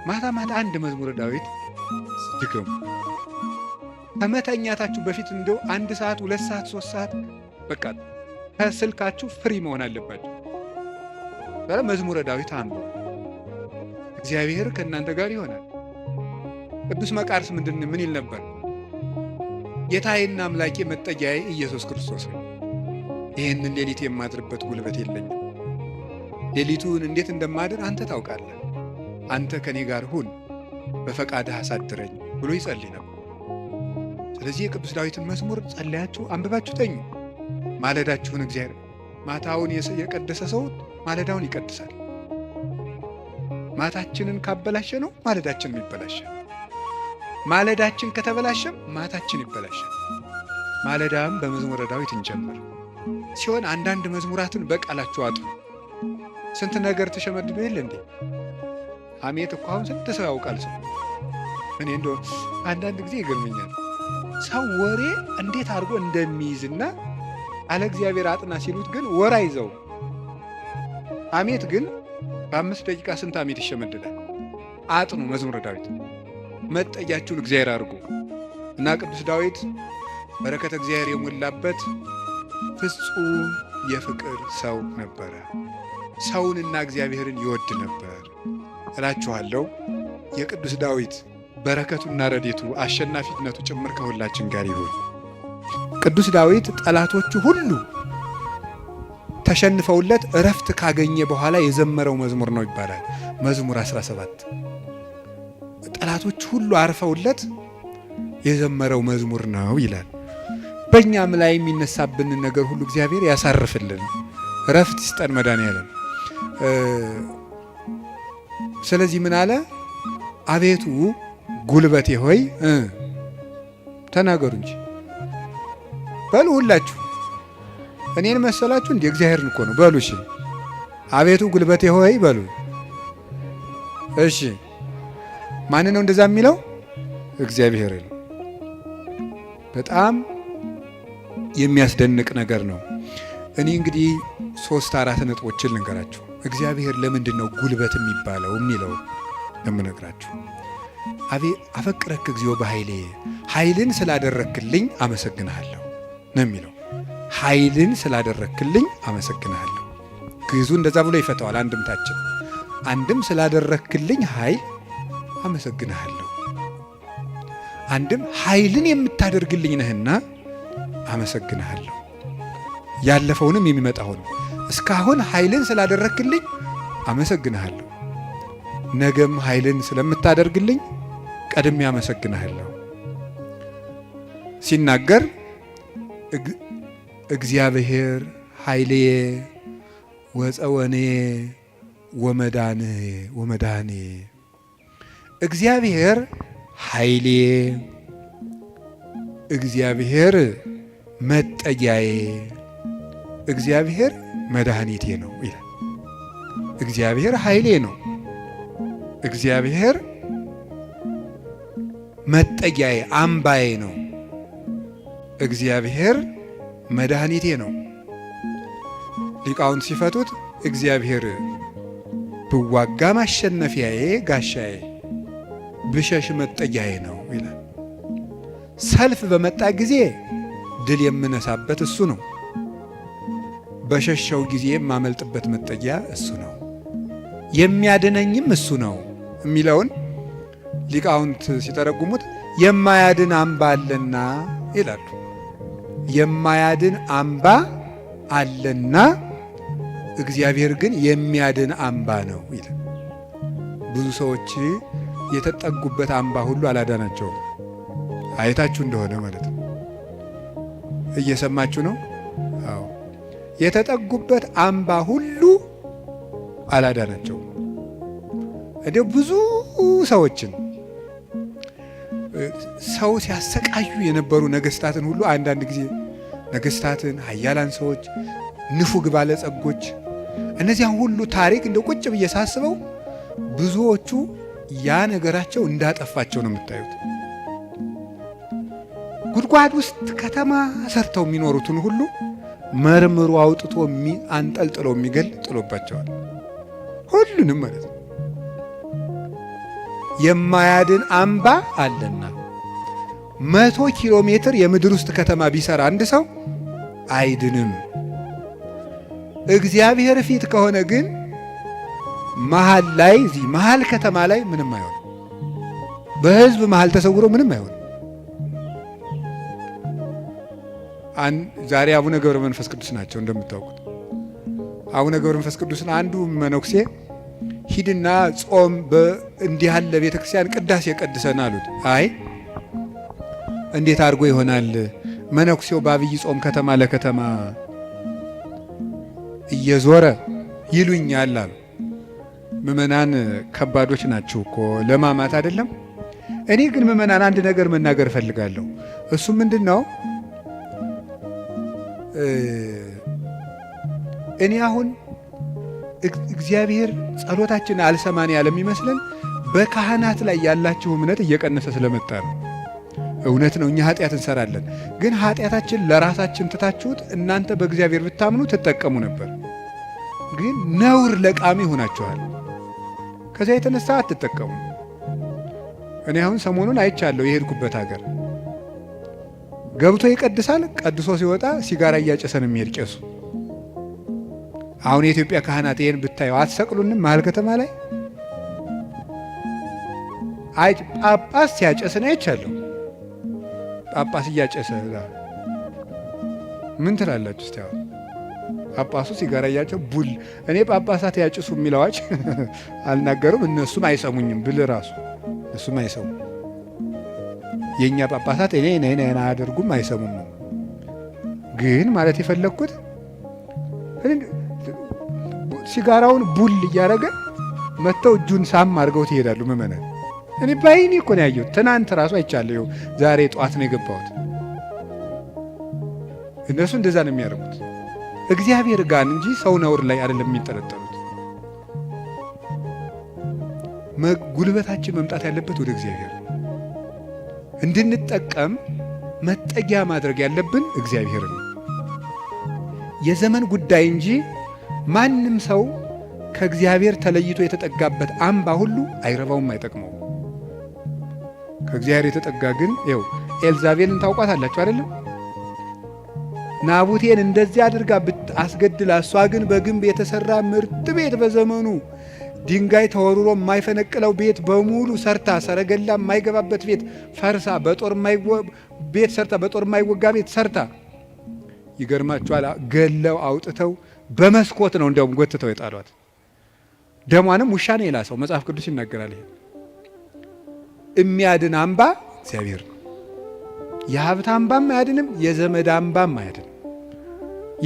ማታ አንድ መዝሙረ ዳዊት ድገሙ። ከመተኛታችሁ በፊት እንደው 1 ሰዓት 2 ሰዓት 3 ሰዓት በቃ ከስልካችሁ ፍሪ መሆን አለባችሁ። መዝሙረ ዳዊት አንዱ እግዚአብሔር ከእናንተ ጋር ይሆናል። ቅዱስ መቃርስ ምን ይል ነበር? ጌታዬና አምላኬ መጠጊያዬ ኢየሱስ ክርስቶስ ነው። ይህንን ሌሊት የማድርበት ጉልበት የለኝም። ሌሊቱን እንዴት እንደማድር አንተ ታውቃለህ። አንተ ከኔ ጋር ሁን፣ በፈቃድህ አሳድረኝ ብሎ ይጸልይ ነበር። ስለዚህ የቅዱስ ዳዊትን መዝሙር ጸለያችሁ አንብባችሁ ተኙ። ማለዳችሁን እግዚአብሔር ማታውን የቀደሰ ሰው ማለዳውን ይቀድሳል። ማታችንን ካበላሸ ነው ማለዳችንም ይበላሻል። ማለዳችን ከተበላሸም ማታችን ይበላሻል። ማለዳም በመዝሙረ ዳዊት እንጀምር ሲሆን አንዳንድ መዝሙራትን በቃላችሁ አጡ። ስንት ነገር ተሸመድዶ የለ እንዴ? ሐሜት እኮ አሁን ስንት ሰው ያውቃል። ሰው እኔ እንደው አንዳንድ ጊዜ ይገርመኛል። ሰው ወሬ እንዴት አድርጎ እንደሚይዝና አለ እግዚአብሔር አጥና ሲሉት ግን ወር አይዘው። ሐሜት ግን በ5 ደቂቃ ስንት ሐሜት ይሸመድዳል። አጥኑ መዝሙረ ዳዊት መጠጊያችሁን እግዚአብሔር አድርጉ እና ቅዱስ ዳዊት በረከተ እግዚአብሔር የሞላበት ፍጹም የፍቅር ሰው ነበረ። ሰውንና እግዚአብሔርን ይወድ ነበር እላችኋለሁ። የቅዱስ ዳዊት በረከቱና ረድኤቱ አሸናፊነቱ ጭምር ከሁላችን ጋር ይሁን። ቅዱስ ዳዊት ጠላቶቹ ሁሉ ተሸንፈውለት እረፍት ካገኘ በኋላ የዘመረው መዝሙር ነው ይባላል። መዝሙር 17 ጠላቶቹ ሁሉ አርፈውለት የዘመረው መዝሙር ነው ይላል። በእኛም ላይ የሚነሳብንን ነገር ሁሉ እግዚአብሔር ያሳርፍልን፣ እረፍት ይስጠን መድኃኔዓለም። ስለዚህ ምን አለ? አቤቱ ጉልበቴ ሆይ ተናገሩ እንጂ በሉ ሁላችሁ። እኔን መሰላችሁ እንዴ? እግዚአብሔርን እኮ ነው በሉ። እሺ አቤቱ ጉልበቴ ሆይ በሉ። እሺ ማን ነው እንደዛ የሚለው? እግዚአብሔርን። በጣም የሚያስደንቅ ነገር ነው። እኔ እንግዲህ 3-4 ነጥቦችን ልንገራችሁ። እግዚአብሔር ለምንድን ነው ጉልበት የሚባለው የሚለው ለምነግራችሁ። አፈቅረክ እግዚኦ በኃይሌ፣ ኃይልን ስላደረክልኝ አመሰግንሃለሁ ነው የሚለው። ኃይልን ስላደረክልኝ አመሰግንሃለሁ። ግዕዙ እንደዛ ብሎ ይፈታዋል። አንድምታችን አንድም ስላደረክልኝ ኃይል አመሰግንሃለሁ፣ አንድም ኃይልን የምታደርግልኝ ነህና አመሰግንሃለሁ። ያለፈውንም የሚመጣውንም እስካሁን ኃይልን ስላደረክልኝ አመሰግንሃለሁ። ነገም ኃይልን ስለምታደርግልኝ ቀድሜ አመሰግንሃለሁ ሲናገር እግዚአብሔር ኃይልዬ ወፀወኔ ወመዳኔ እግዚአብሔር ኃይሌ እግዚአብሔር መጠጊያዬ እግዚአብሔር መድኃኒቴ ነው ይላል። እግዚአብሔር ኃይሌ ነው፣ እግዚአብሔር መጠጊያዬ አምባዬ ነው፣ እግዚአብሔር መድኃኒቴ ነው። ሊቃውንት ሲፈቱት እግዚአብሔር ብዋጋ ማሸነፊያዬ ጋሻዬ ብሸሽ መጠጊያዬ ነው ይላል። ሰልፍ በመጣ ጊዜ ድል የምነሳበት እሱ ነው። በሸሸው ጊዜ የማመልጥበት መጠጊያ እሱ ነው። የሚያድነኝም እሱ ነው የሚለውን ሊቃውንት ሲተረጉሙት የማያድን አምባ አለና ይላሉ። የማያድን አምባ አለና እግዚአብሔር ግን የሚያድን አምባ ነው ይላል። ብዙ ሰዎች የተጠጉበት አምባ ሁሉ አላዳናቸውም። አይታችሁ እንደሆነ ማለት ነው። እየሰማችሁ ነው? አዎ። የተጠጉበት አምባ ሁሉ አላዳናቸውም። እንዲያው ብዙ ሰዎችን ሰው ሲያሰቃዩ የነበሩ ነገስታትን ሁሉ አንዳንድ ጊዜ ነገስታትን፣ ኃያላን ሰዎች፣ ንፉግ ባለጸጎች እነዚያን ሁሉ ታሪክ እንደ ቁጭ ብዬ ሳስበው ብዙዎቹ ያ ነገራቸው እንዳጠፋቸው ነው የምታዩት። ጉድጓድ ውስጥ ከተማ ሰርተው የሚኖሩትን ሁሉ መርምሮ አውጥቶ አንጠልጥሎ የሚገል ጥሎባቸዋል። ሁሉንም ማለት ነው። የማያድን አምባ አለና 100 ኪሎ ሜትር የምድር ውስጥ ከተማ ቢሰራ አንድ ሰው አይድንም። እግዚአብሔር ፊት ከሆነ ግን መሃል ላይ እዚህ መሃል ከተማ ላይ ምንም አይሆን። በህዝብ መሃል ተሰውሮ ምንም አይሆን። ዛሬ አቡነ ገብረ መንፈስ ቅዱስ ናቸው እንደምታውቁት። አቡነ ገብረ መንፈስ ቅዱስን አንዱ መነኩሴ ሂድና ጾም እንዲህ ያለ ቤተክርስቲያን ቅዳሴ ቀድሰን አሉት። አይ እንዴት አድርጎ ይሆናል? መነኩሴው በአብይ ጾም ከተማ ለከተማ እየዞረ ይሉኛል አሉ። ምእመናን ከባዶች ናቸው እኮ ለማማት አይደለም። እኔ ግን ምእመናን አንድ ነገር መናገር እፈልጋለሁ። እሱ ምንድን ነው? እኔ አሁን እግዚአብሔር ጸሎታችን አልሰማን ያለም ይመስለን በካህናት ላይ ያላችሁ እምነት እየቀነሰ ስለመጣ ነው። እውነት ነው፣ እኛ ኃጢአት እንሰራለን። ግን ኃጢአታችን ለራሳችን ትታችሁት እናንተ በእግዚአብሔር ብታምኑ ትጠቀሙ ነበር። ግን ነውር ለቃሚ ሆናችኋል። ከዚያ የተነሳ አትጠቀሙ። እኔ አሁን ሰሞኑን አይቻለሁ። የሄድኩበት ሀገር ገብቶ ይቀድሳል። ቀድሶ ሲወጣ ሲጋራ እያጨሰ ነው የሚሄድ ቄሱ። አሁን የኢትዮጵያ ካህናት ይሄን ብታየው አትሰቅሉንም? መሀል ከተማ ላይ አይ ጳጳስ ሲያጨስ ነው አይቻለሁ። ጳጳስ እያጨሰ ምን ትላላችሁ? እስቲ አሁን ጳጳሱ ሲጋራ እያጨሰ ቡል እኔ ጳጳሳት ያጭሱ የሚል አዋጅ አልናገሩም። እነሱም አይሰሙኝም ብል ራሱ እሱም አይሰሙ። የኛ ጳጳሳት እኔ አያደርጉም፣ አይሰሙም። ግን ማለት የፈለግኩት ሲጋራውን ቡል እያደረገ መጥተው እጁን ሳም አድርገው ትሄዳሉ ምእመናን። እኔ ባይኔ እኮ ነው ያየሁት። ትናንት ራሱ አይቻለሁ። ዛሬ ጠዋት ነው የገባሁት። እነሱ እንደዛ ነው የሚያደርጉት። እግዚአብሔር ጋር እንጂ ሰው ነውር ላይ አይደለም የሚጠለጠሉት። ጉልበታችን መምጣት ያለበት ወደ እግዚአብሔር እንድንጠቀም መጠጊያ ማድረግ ያለብን እግዚአብሔር ነው። የዘመን ጉዳይ እንጂ ማንም ሰው ከእግዚአብሔር ተለይቶ የተጠጋበት አምባ ሁሉ አይረባውም፣ አይጠቅመውም። ከእግዚአብሔር የተጠጋ ግን ይኸው ኤልዛቤልን ታውቋታላችሁ አይደለም? ናቡቴን እንደዚህ አድርጋ አስገድላ፣ እሷ ግን በግንብ የተሰራ ምርጥ ቤት በዘመኑ ድንጋይ ተወርሮ የማይፈነቅለው ቤት በሙሉ ሰርታ፣ ሰረገላ የማይገባበት ቤት ፈርሳ፣ በጦር የማይወጋ ቤት ሰርታ፣ ይገርማችኋል፣ ገለው አውጥተው በመስኮት ነው እንዲያውም ጎትተው የጣሏት። ደሟንም ውሻ ነው የላሰው። መጽሐፍ ቅዱስ ይናገራል። ይሄ የሚያድን አምባ እግዚአብሔር ነው። የሀብት አምባም አያድንም፣ የዘመድ አምባም አያድንም፣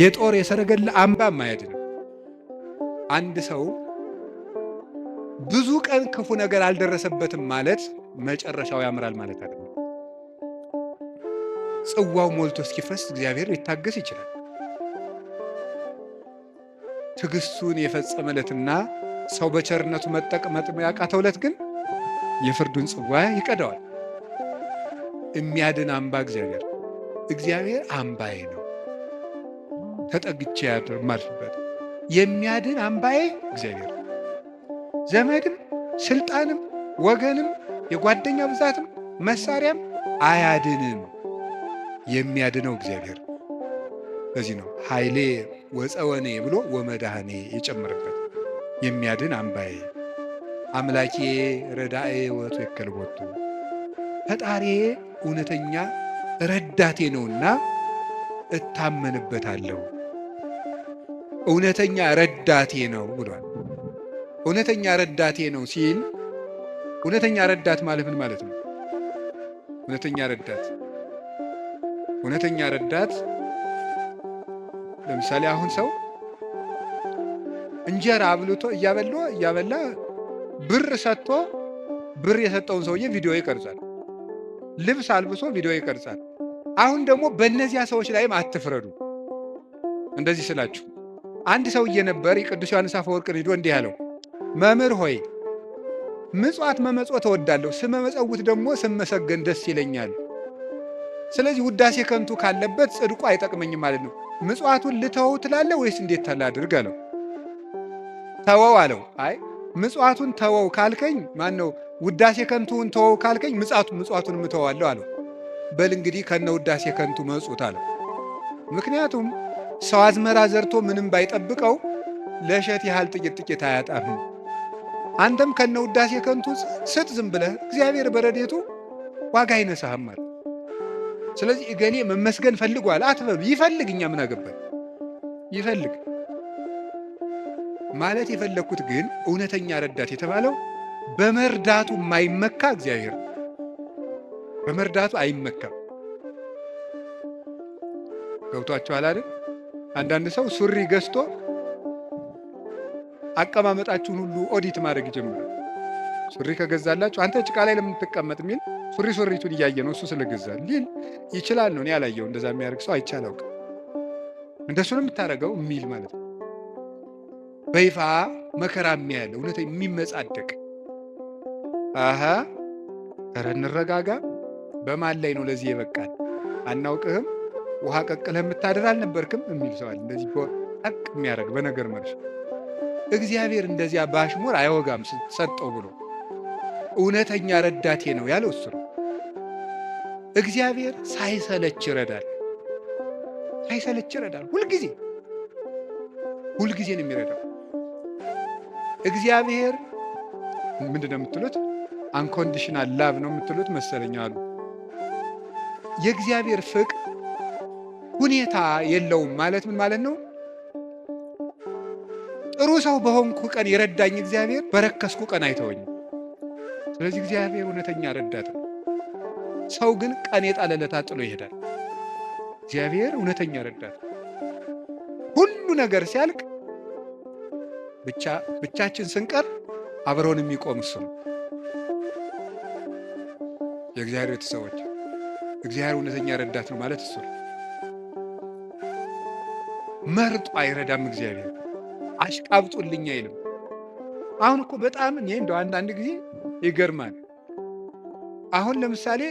የጦር የሰረገላ አምባም አያድንም። አንድ ሰው ብዙ ቀን ክፉ ነገር አልደረሰበትም ማለት መጨረሻው ያምራል ማለት አይደለም። ጽዋው ሞልቶ እስኪፈስ እግዚአብሔር ሊታገስ ይችላል። ትዕግስቱን የፈጸመለትና ሰው በቸርነቱ መጠቅመጥ ያቃተውለት ግን የፍርዱን ጽዋ ይቀዳዋል። የሚያድን አምባ እግዚአብሔር አምባዬ ነው፣ ተጠግቼ የማልፍበት የሚያድን አምባዬ እግዚአብሔር። ዘመድም ስልጣንም ወገንም የጓደኛ ብዛትም መሳሪያም አያድንም፣ የሚያድነው እግዚአብሔር። ለዚህ ነው ኃይሌ ወፀወኔ ብሎ ወመድኃኔ የጨመረበት። የሚያድን አምባዬ አምላኬ ረዳኤ ወትወከል ቦቱ፣ ፈጣሪዬ እውነተኛ ረዳቴ ነውና እታመንበታለሁ። እውነተኛ ረዳቴ ነው ብሏል። እውነተኛ ረዳቴ ነው ሲል እውነተኛ ረዳት ማለት ምን ማለት ነው? እውነተኛ ረዳት ለምሳሌ አሁን ሰው እንጀራ አብልቶ እያበላ ብር ሰጥቶ ብር የሰጠውን ሰውዬ ቪዲዮ ይቀርጻል። ልብስ አልብሶ ቪዲዮ ይቀርጻል። አሁን ደግሞ በእነዚያ ሰዎች ላይም አትፍረዱ። እንደዚህ ስላችሁ አንድ ሰውዬ ነበር፣ ቅዱስ ዮሐንስ አፈወርቅን ሂዶ እንዲህ ያለው፣ መምህር ሆይ ምጽዋት መመጽወት እወዳለሁ፣ ስመመጸውት ደግሞ ስመሰገን ደስ ይለኛል። ስለዚህ ውዳሴ ከንቱ ካለበት ጽድቁ አይጠቅመኝም ማለት ነው። ምጽዋቱን ልተወው ትላለህ ወይስ እንዴት ታላድርግ አለው። ተወው አለው። አይ ምጽዋቱን ተወው ካልከኝ ማነው ውዳሴ ከንቱን ተወው ካልከኝ ምጽዋቱን እተወዋለሁ አለው። በል እንግዲህ ከነ ውዳሴ ከንቱ መጽውት አለው። ምክንያቱም ሰው አዝመራ ዘርቶ ምንም ባይጠብቀው ለእሸት ያህል ጥቂት አያጣም። አንተም ከነ ውዳሴ ከንቱ ስጥ ዝም ብለህ፣ እግዚአብሔር በረድኤቱ ዋጋ አይነሳህም ማለት። ስለዚህ እገሌ መመስገን ፈልጓል አትበሉ። ይፈልግ፣ እኛ ምን አገባን? ይፈልግ ማለት የፈለግኩት ግን እውነተኛ ረዳት የተባለው በመርዳቱ የማይመካ እግዚአብሔር ነው። በመርዳቱ አይመካም። ገብቷችኋል አይደል? አንዳንድ ሰው ሱሪ ገዝቶ አቀማመጣችሁን ሁሉ ኦዲት ማድረግ ይጀምራል። ሱሪ ከገዛላችሁ አንተ ጭቃ ላይ ለምን ትቀመጥ የሚል ሱሪቱን እያየ ነው እሱ ስለገዛ ሊል ይችላል ነው። እኔ ያላየው እንደዛ የሚያደርግ ሰው አይቻል አውቅም። እንደሱ ነው የምታደርገው የሚል ማለት ነው። በይፋ መከራ የሚያለ እውነት የሚመጻደቅ ኧረ እንረጋጋ። በማን ላይ ነው ለዚህ የበቃል? አናውቅህም፣ ውሃ ቀቅለህ የምታድር አልነበርክም የሚል ሰዋል። እንደዚህ ጠቅ የሚያደርግ በነገር መርሽ እግዚአብሔር እንደዚያ ባሽሙር አይወጋም ሰጠው ብሎ እውነተኛ ረዳቴ ነው ያለው እሱ ነው። እግዚአብሔር ሳይሰለች ይረዳል። ሁልጊዜ ነው የሚረዳው። እግዚአብሔር ምንድን ነው የምትሉት? አንኮንዲሽናል ላቭ ነው የምትሉት መሰለኝ አሉ። የእግዚአብሔር ፍቅር ሁኔታ የለውም ማለት ምን ማለት ነው? ጥሩ ሰው በሆንኩ ቀን የረዳኝ እግዚአብሔር በረከስኩ ቀን አይተወኝም። ስለዚህ እግዚአብሔር እውነተኛ ረዳት ነው። ሰው ግን ቀን የጣለለት ጥሎ ይሄዳል። እግዚአብሔር እውነተኛ ረዳት ነው። ሁሉ ነገር ሲያልቅ ብቻችን ስንቀር አብረውን የሚቆም እሱ ነው። የእግዚአብሔር ቤተሰቦች እግዚአብሔር እውነተኛ ረዳት ነው ማለት እሱ ነው። መርጦ አይረዳም። እግዚአብሔር አሽቃብጡልኝ አይልም። አሁን እኮ በጣም እኔ እንደው አንዳንድ ጊዜ ይገርማል። አሁን ለምሳሌ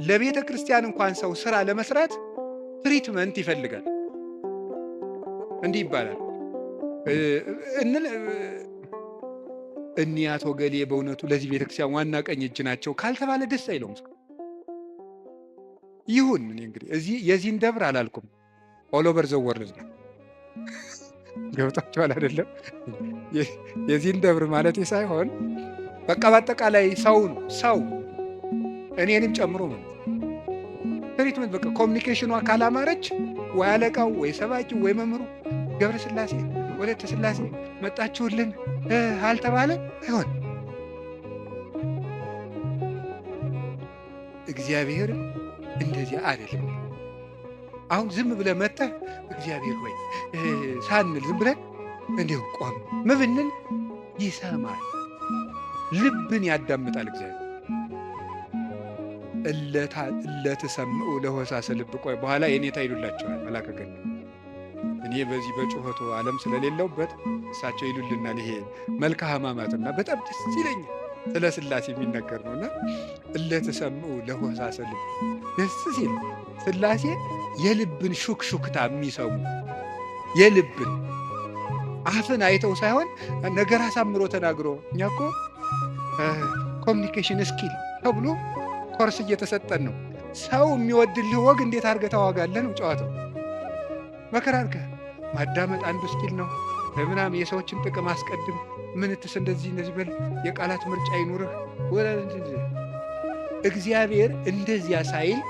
ለቤተ ክርስቲያን እንኳን ሰው ስራ ለመስራት ትሪትመንት ይፈልጋል። እንዲህ ይባላል እኒህ አቶ ገሌ በእውነቱ ለዚህ ቤተ ክርስቲያን ዋና ቀኝ እጅ ናቸው ካልተባለ ደስ አይለውም ሰው። ይሁን እኔ እንግዲህ እዚህ የዚህን ደብር አላልኩም፣ ኦል ኦቨር ዘ ወርልድ ነው። ገብታችኋል አይደለም? የዚህን ደብር ማለት ሳይሆን በቃ በአጠቃላይ ሰው እኔንም ጨምሮ ነው ትሪትመንት። በቃ ኮሚኒኬሽኗ ካላማረች ወይ አለቃው ወይ ሰባኪው ወይ መምህሩ ገብረ ሥላሴ ወለተ ሥላሴ መጣችሁልን አልተባለ አይሆን። እግዚአብሔር እንደዚህ አይደለም። አሁን ዝም ብለህ መጥተህ እግዚአብሔር ሆይ ሳንል ዝም ብለን እንዲሁ ቆም ምብንን ይሰማል፣ ልብን ያዳምጣል እግዚአብሔር። እለትሰምዑ ለሆሳሰ ልብ። ቆይ በኋላ የኔታ ይሉላቸዋል መላከ ገነት። እኔ በዚህ በጩኸቱ ዓለም ስለሌለውበት እሳቸው ይሉልናል። ይሄ መልካ ሕማማትና በጣም ደስ ይለኛል። ስለ ሥላሴ የሚነገር ነውና እለትሰምዑ ለሆሳሰ ልብ። ደስ ሲል ሥላሴ የልብን ሹክሹክታ የሚሰሙ የልብን አፍን አይተው ሳይሆን ነገር አሳምሮ ተናግሮ። እኛ እኮ ኮሚኒኬሽን ስኪል ተብሎ ኮርስ እየተሰጠን ነው። ሰው የሚወድልህ ወግ እንዴት አድርገህ ታዋጋለህ ነው ጨዋታው። መከራ አድርገህ ማዳመጥ አንዱ ስኪል ነው። ምናምን የሰዎችን ጥቅም አስቀድም፣ ምንትስ እንደዚህ በል፣ የቃላት ምርጫ ይኑርህ። እግዚአብሔር እንደዚያ ሳይል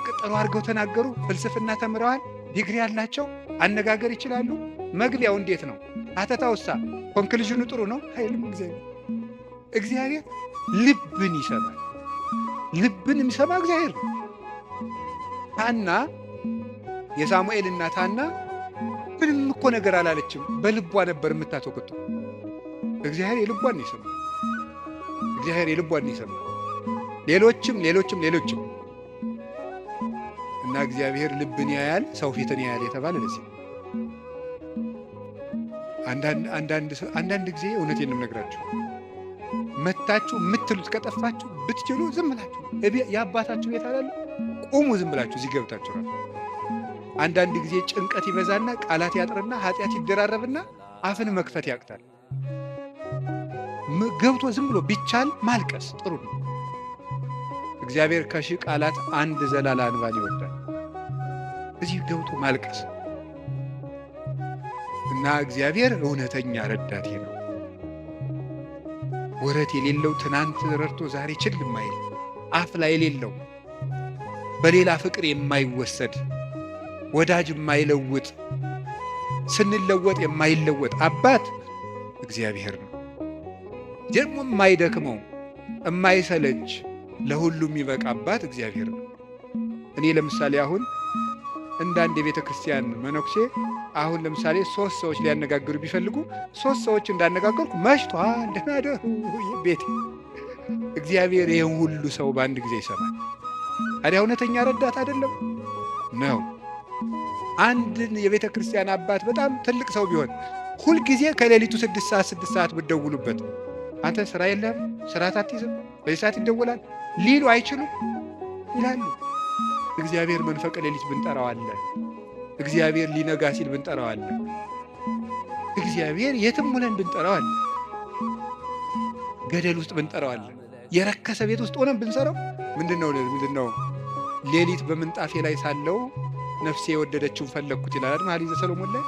ቅጠሉ አድርገው ተናገሩ። ፍልስፍና ተምረዋል፣ ዲግሪ ያላቸው አነጋገር ይችላሉ። መግቢያው እንዴት ነው? አተታውሳ ኮንክሉዥኑ ጥሩ ነው አይልም። እግዚአብሔር ልብን ይሰማል። ልብን የሚሰማ እግዚአብሔር ነው። ሐና የሳሙኤል እናት ሐና ምንም እኮ ነገር አላለችም። በልቧ ነበር የምታተኩት። እግዚአብሔር የልቧን ይሰማ። እግዚአብሔር የልቧን ይሰማ። ሌሎችም እና እግዚአብሔር ልብን ያያል፣ ሰው ፊትን ያያል የተባለ ለዚህ። አንዳንድ ጊዜ እውነቴን ነው የምነግራችሁ፣ መታችሁ የምትሉት ከጠፋችሁ ብትችሉ ዝም ብላችሁ የአባታችሁ ቤት አላለ ቁሙ፣ ዝም ብላችሁ እዚህ ገብታችሁ ነው። አንዳንድ ጊዜ ጭንቀት ይበዛና ቃላት ያጥርና ኃጢአት ይደራረብና አፍን መክፈት ያቅታል። ገብቶ ዝም ብሎ ቢቻል ማልቀስ ጥሩ ነው። እግዚአብሔር ከሺህ ቃላት አንድ ዘላላ እንባን ይወዳል። እዚህ ገብቶ ማልቀስ እና እግዚአብሔር እውነተኛ ረዳቴ ነው። ወረት የሌለው ትናንት ረድቶ ዛሬ ችል የማይል አፍ ላይ የሌለው በሌላ ፍቅር የማይወሰድ ወዳጅ የማይለውጥ ስንለወጥ የማይለወጥ አባት እግዚአብሔር ነው። ደግሞ የማይደክመው የማይሰለች ለሁሉም የሚበቃ አባት እግዚአብሔር ነው። እኔ ለምሳሌ አሁን እንዳንድ የቤተ ክርስቲያን መነኩሴ አሁን ለምሳሌ 3 ሰዎች ሊያነጋግሩ ቢፈልጉ 3 ሰዎች እንዳነጋገርኩ መሽቷል ደህና ደሩ ቤት። እግዚአብሔር ይህን ሁሉ ሰው በአንድ ጊዜ ይሰማል። ታዲያ እውነተኛ ረዳት አይደለም ነው? አንድን የቤተ ክርስቲያን አባት በጣም ትልቅ ሰው ቢሆን ሁልጊዜ ከሌሊቱ 6 ሰዓት ብትደውሉበት አንተ ስራ የለህም፣ ስራ አትይዝም፣ በዚህ ሰዓት ይደወላል ሊሉ አይችሉም? ይላሉ። እግዚአብሔር መንፈቀ ሌሊት ብንጠራው አለ። እግዚአብሔር ሊነጋ ሲል ብንጠራው አለ። እግዚአብሔር የትም ሆነን ብንጠራው አለ። ገደል ውስጥ ብንጠራው አለ። የረከሰ ቤት ውስጥ ሆነን ብንሰራው ምንድነው? ሌሊት በምንጣፌ ላይ ሳለው ነፍሴ የወደደችውን ፈለግኩት ይላል መኃልየ ሰሎሞን ላይ።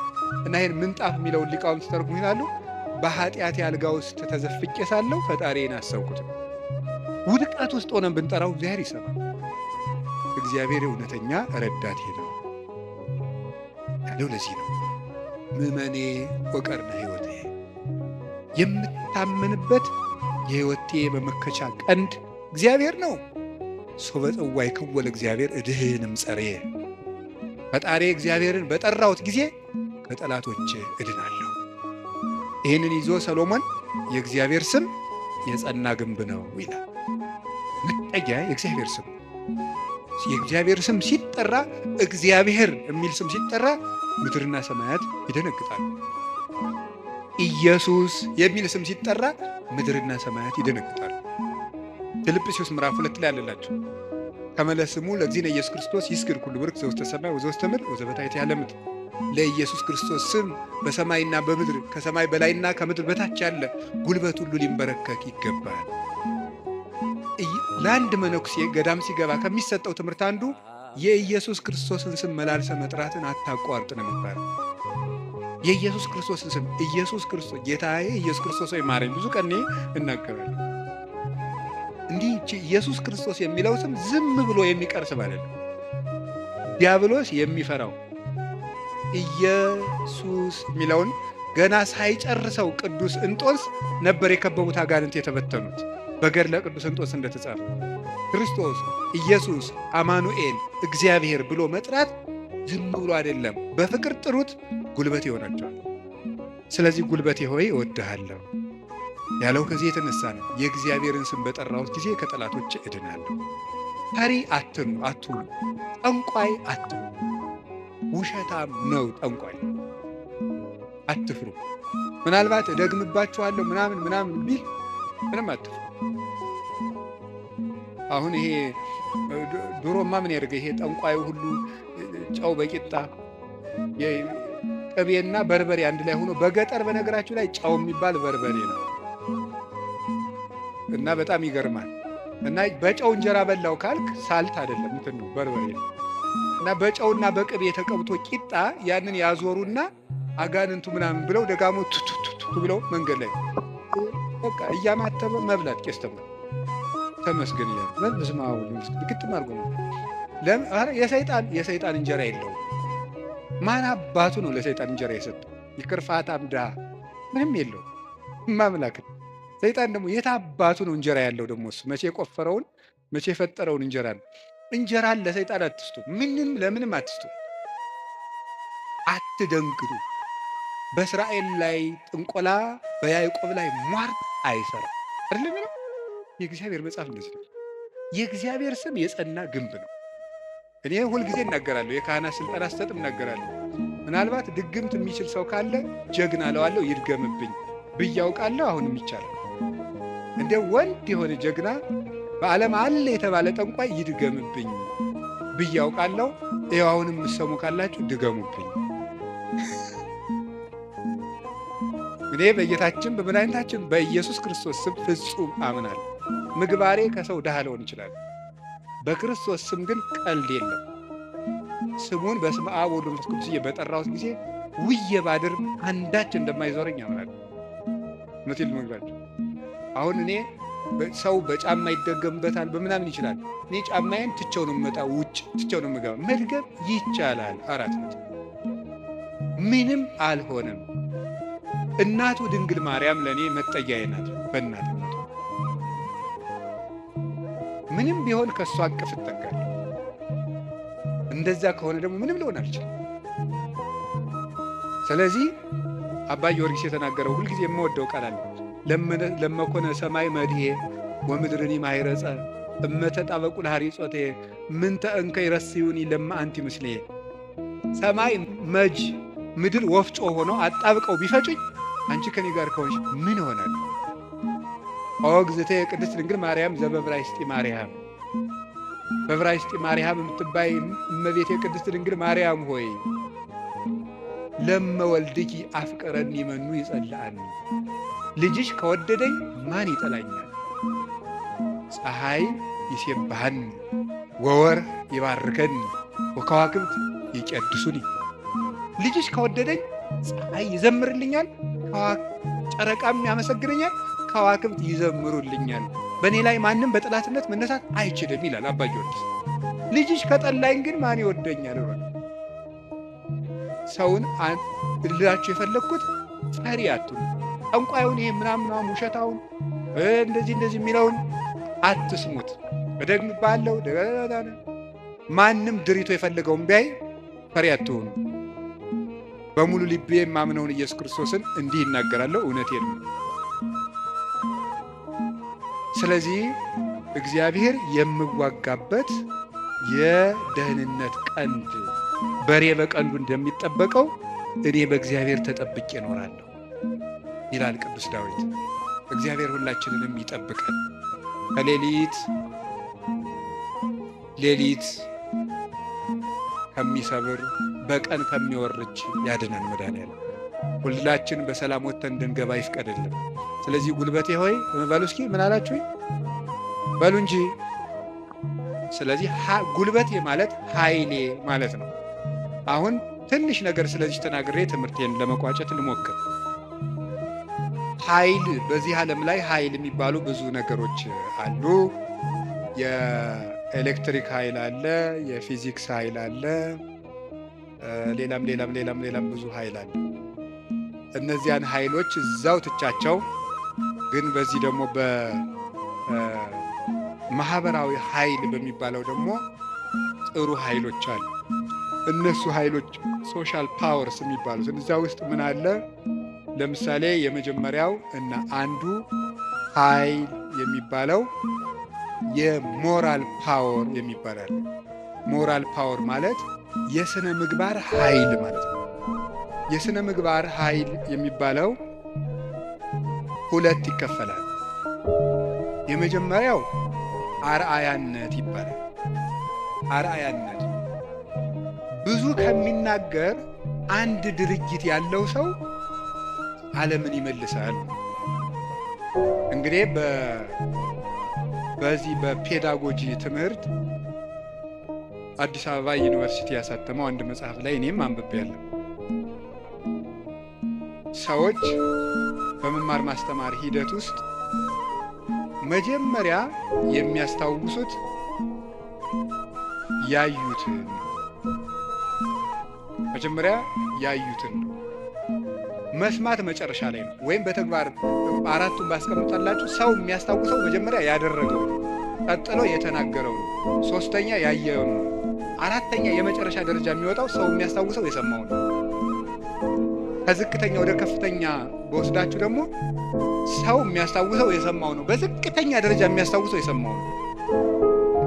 እና ይህን ምንጣፍ የሚለውን ሊቃውንት ሲተረጉሙ ይላሉ በኃጢአቴ አልጋ ውስጥ ተዘፍቄ ሳለው ፈጣሪዬን አሰብኩት። ውድቀት ውስጥ ሆነን ብንጠራው እግዚአብሔር ይሰማል። እግዚአብሔር እውነተኛ ረዳቴ ነው ያለው ለዚህ ነው። ምእመኔ ወቀርነ ሕይወቴ፣ የምታመንበት የሕይወቴ መመከቻ ቀንድ እግዚአብሔር ነው። ሶበ ጸዋይ ክወለ እግዚአብሔር እድህንም ጸሬ፣ ፈጣሪ እግዚአብሔርን በጠራሁት ጊዜ ከጠላቶች እድናለሁ። ይህንን ይዞ ሰሎሞን የእግዚአብሔር ስም የጸና ግንብ ነው ይላል። መጠጊያ የእግዚአብሔር ስም። የእግዚአብሔር ስም ሲጠራ፣ እግዚአብሔር የሚል ስም ሲጠራ ምድርና ሰማያት ይደነግጣሉ። ኢየሱስ የሚል ስም ሲጠራ ምድርና ሰማያት ይደነግጣሉ። ፊልጵስዩስ ምዕራፍ 2 ላይ አለላችሁ ከመ ስሙ ለእግዚእነ ኢየሱስ ክርስቶስ ይስግድ ኩሉ ብርክ ዘውስተ ሰማይ ወዘውስተ ምድር ወዘበታሕተ ያለ ምድር። ለኢየሱስ ክርስቶስ ስም በሰማይና በምድር ከሰማይ በላይና ከምድር በታች ያለ ጉልበት ሁሉ ሊንበረከክ ይገባል። ለአንድ መነኩሴ ገዳም ሲገባ ከሚሰጠው ትምህርት አንዱ የኢየሱስ ክርስቶስን ስም መላልሰ መጥራትን አታቋርጥ ነው የሚባለው። የኢየሱስ ክርስቶስን ስም ኢየሱስ ክርስቶስ ጌታዬ ኢየሱስ ክርስቶስ ወይ ማረኝ ብዙ ቀን እናገራለሁ። እንዲህ ኢየሱስ ክርስቶስ የሚለው ስም ዝም ብሎ የሚቀር ስም አይደለም። ዲያብሎስ የሚፈራው ኢየሱስ የሚለውን ገና ሳይጨርሰው ቅዱስ እንጦንስ ነበር የከበቡት አጋንንት የተበተኑት። በገድለ ቅዱስ እንጦንስ እንደተጻፈ ክርስቶስ ኢየሱስ አማኑኤል እግዚአብሔር ብሎ መጥራት ዝም ብሎ አይደለም። በፍቅር ጥሩት፣ ጉልበት ይሆናቸዋል። ስለዚህ ጉልበቴ ሆይ እወድሃለሁ ያለው ከዚህ የተነሳ ነው። የእግዚአብሔርን ስም በጠራሁት ጊዜ ከጠላቶች እድናለሁ። ፈሪ አትሁኑ፣ ጠንቋይ አትሁኑ። ውሸታም ነው ጠንቋይ፣ አትፍሩ። ምናልባት እደግምባችኋለሁ ምናምን ቢል ምንም አትፍሩ። አሁን ይሄ ድሮማ ምን ያደርገ ይሄ ጠንቋዩ ሁሉ ጨው በቂጣ ቅቤና በርበሬ አንድ ላይ ሆኖ በገጠር በነገራችሁ ላይ ጨው የሚባል በርበሬ ነው እና በጣም ይገርማል። እና በጨው እንጀራ በላው ካልክ ሳልት አይደለም እንትን ነው በርበሬ ነው። እና በጨውና በቅቤ የተቀብቶ ቂጣ ያንን ያዞሩና አጋንንቱ ምናምን ብለው ደጋሞ ቱቱቱቱ ብለው መንገድ ላይ በቃ እያማተበ መብላት ቄስ ተመስገን ይላል። በስማው ግጥም አድርጎ ነው። የሰይጣን እንጀራ የለውም። ማን አባቱ ነው ለሰይጣን እንጀራ የሰጠው? ይቅርፋታም ድሃ ምንም የለው ማምላክ። ሰይጣን ደግሞ የት አባቱ ነው እንጀራ ያለው? ደግሞ እሱ መቼ የቆፈረውን መቼ የፈጠረውን እንጀራ ነው። እንጀራን ለሰይጣን አትስጡ። ምንም ለምንም አትስጡ። አትደንግጡ። በእስራኤል ላይ ጥንቆላ በያዕቆብ ላይ ሟርት አይሰራም አይደለም ነው የእግዚአብሔር መጽሐፍ እንደዚህ ነው። የእግዚአብሔር ስም የጸና ግንብ ነው። እኔ ሁልጊዜ እናገራለሁ፣ የካህናት ስልጠና ስሰጥም እናገራለሁ። ምናልባት ድግምት የሚችል ሰው ካለ ጀግና እለዋለሁ ይድገምብኝ ብዬ አውቃለሁ። አሁንም ይቻላል። እንደ ወንድ የሆነ ጀግና በዓለም አለ የተባለ ጠንቋይ ይድገምብኝ ብዬ አውቃለሁ። ይኸው አሁንም የምትሰሙ ካላችሁ ድገሙብኝ። እኔ በጌታችን በመድኃኒታችን በኢየሱስ ክርስቶስ ስም ፍጹም አምናለሁ። ምግባሬ ከሰው ድሃ ሊሆን ይችላል። በክርስቶስ ስም ግን ቀልድ የለም። ስሙን በስመ አብ ወወልድ ወመንፈስ ቅዱስ በጠራሁት ጊዜ ውዬ ባድር አንዳች እንደማይዞረኝ አምናለሁ። እውነቴን ልነግራችሁ። አሁን እኔ ሰው በጫማ ይደገምበታል በምናምን ይችላል። እኔ ጫማዬን ትቼው ነው የምመጣው፣ ውጭ ትቼው ነው የምገባ። መድገም ይቻላል። 4 ምንም አልሆነም። እናቱ ድንግል ማርያም ለእኔ መጠጊያዬ ናት። በእናትነቷ ምንም ቢሆን ከእሷ አቅፍ እጠጋለሁ። እንደዛ ከሆነ ደግሞ ምንም ሊሆን አልችልም። ስለዚህ አባ ጊዮርጊስ የተናገረው ሁልጊዜ የምወደው ቃል አለ። ለመኮነ ሰማይ መድሄ ወምድርኒ ማይረጸ እመተጣበቁ ለሐሪጾቴ ምንተ እንከ ይረስዩኒ ለማ አንቲ ምስሌ። ሰማይ መጅ ምድር ወፍጮ ሆነው አጣብቀው ቢፈጩኝ አንቺ ከኔ ጋር ከሆንሽ ምን ይሆናል? ኦግዝቴ ቅድስት ድንግል ማርያም ዘበብራይስጢ ማርያም፣ በብራይስጢ ማርያም የምትባይ እመቤቴ ቅድስት ድንግል ማርያም ሆይ ለመወልድኪ አፍቀረኒ መኑ ይጸልአኒ። ልጅሽ ከወደደኝ ማን ይጠላኛል? ፀሐይ ይሴብሐኒ ወወር ይባርከኒ ወከዋክብት ይቀድሱኒ። ልጅሽ ከወደደኝ ፀሐይ ይዘምርልኛል፣ ጨረቃም ያመሰግነኛል፣ ከዋክብት ይዘምሩልኛል። በእኔ ላይ ማንም በጠላትነት መነሳት አይችልም ይላል አባ ጊዮርጊስ። ልጅሽ ከጠላኝ ግን ማን ይወደኛል? ሰውን ልላችሁ የፈለግኩት ፈሪ አትሁኑ። ጠንቋዩን ይሄ ምናምን ውሸታውን እንደዚህ የሚለውን አትስሙት። በደግም ባለው ማንም ድሪቶ የፈለገውን ቢያይ ፈሪ አትሁኑ። በሙሉ ልቤ የማምነውን ኢየሱስ ክርስቶስን እንዲህ ይናገራለሁ፣ እውነቴን ነው። ስለዚህ እግዚአብሔር የምዋጋበት የደህንነት ቀንድ በሬ በቀንዱ እንደሚጠበቀው እኔ በእግዚአብሔር ተጠብቄ እኖራለሁ ይላል ቅዱስ ዳዊት። እግዚአብሔር ሁላችንንም ይጠብቀን። ሌሊት ከሚሰብር በቀን ከሚወርጅ ያድነን መድኃኒዓለም። ሁላችን በሰላም ወጥተን እንድንገባ ይፍቀድልን። ስለዚህ ጉልበቴ ሆይ በሉ እስኪ ምን አላችሁኝ? በሉ እንጂ። ስለዚህ ጉልበቴ ማለት ኃይሌ ማለት ነው። አሁን ትንሽ ነገር ስለዚህ ተናግሬ ትምህርቴን ለመቋጨት ልሞክር። ኃይል፣ በዚህ ዓለም ላይ ኃይል የሚባሉ ብዙ ነገሮች አሉ። የኤሌክትሪክ ኃይል አለ፣ የፊዚክስ ኃይል አለ፣ ሌላም ብዙ ኃይል አለ። እነዚያን ኃይሎች እዛው ትቻቸው ግን በዚህ ደግሞ በማህበራዊ ኃይል በሚባለው ደግሞ ጥሩ ኃይሎች አሉ። እነሱ ኃይሎች ሶሻል ፓወርስ የሚባሉት እዛ ውስጥ ምን አለ? ለምሳሌ የመጀመሪያው እና አንዱ ኃይል የሚባለው የሞራል ፓወር የሚባላል። ሞራል ፓወር ማለት የሥነ ምግባር ኃይል ማለት ነው። የሥነ ምግባር ኃይል የሚባለው ሁለት ይከፈላል። የመጀመሪያው አርአያነት ይባላል። አርአያነት ብዙ ከሚናገር አንድ ድርጊት ያለው ሰው ዓለምን ይመልሳል። እንግዲህ በዚህ በፔዳጎጂ ትምህርት አዲስ አበባ ዩኒቨርሲቲ ያሳተመው አንድ መጽሐፍ ላይ እኔም አንብቤያለሁ። ሰዎች በመማር ማስተማር ሂደት ውስጥ መጀመሪያ የሚያስታውሱት ያዩትን ነው። መስማት መጨረሻ ላይ ነው። ወይም በተግባር አራቱን ባስቀምጣላችሁ ሰው የሚያስታውሰው መጀመሪያ ያደረገው፣ ቀጥሎ የተናገረው፣ ሶስተኛ ያየው ነው። አራተኛ የመጨረሻ ደረጃ የሚወጣው ሰው የሚያስታውሰው የሰማው ነው። ከዝቅተኛ ወደ ከፍተኛ በወስዳችሁ ደግሞ ሰው የሚያስታውሰው የሰማው ነው። በዝቅተኛ ደረጃ የሚያስታውሰው የሰማው ነው።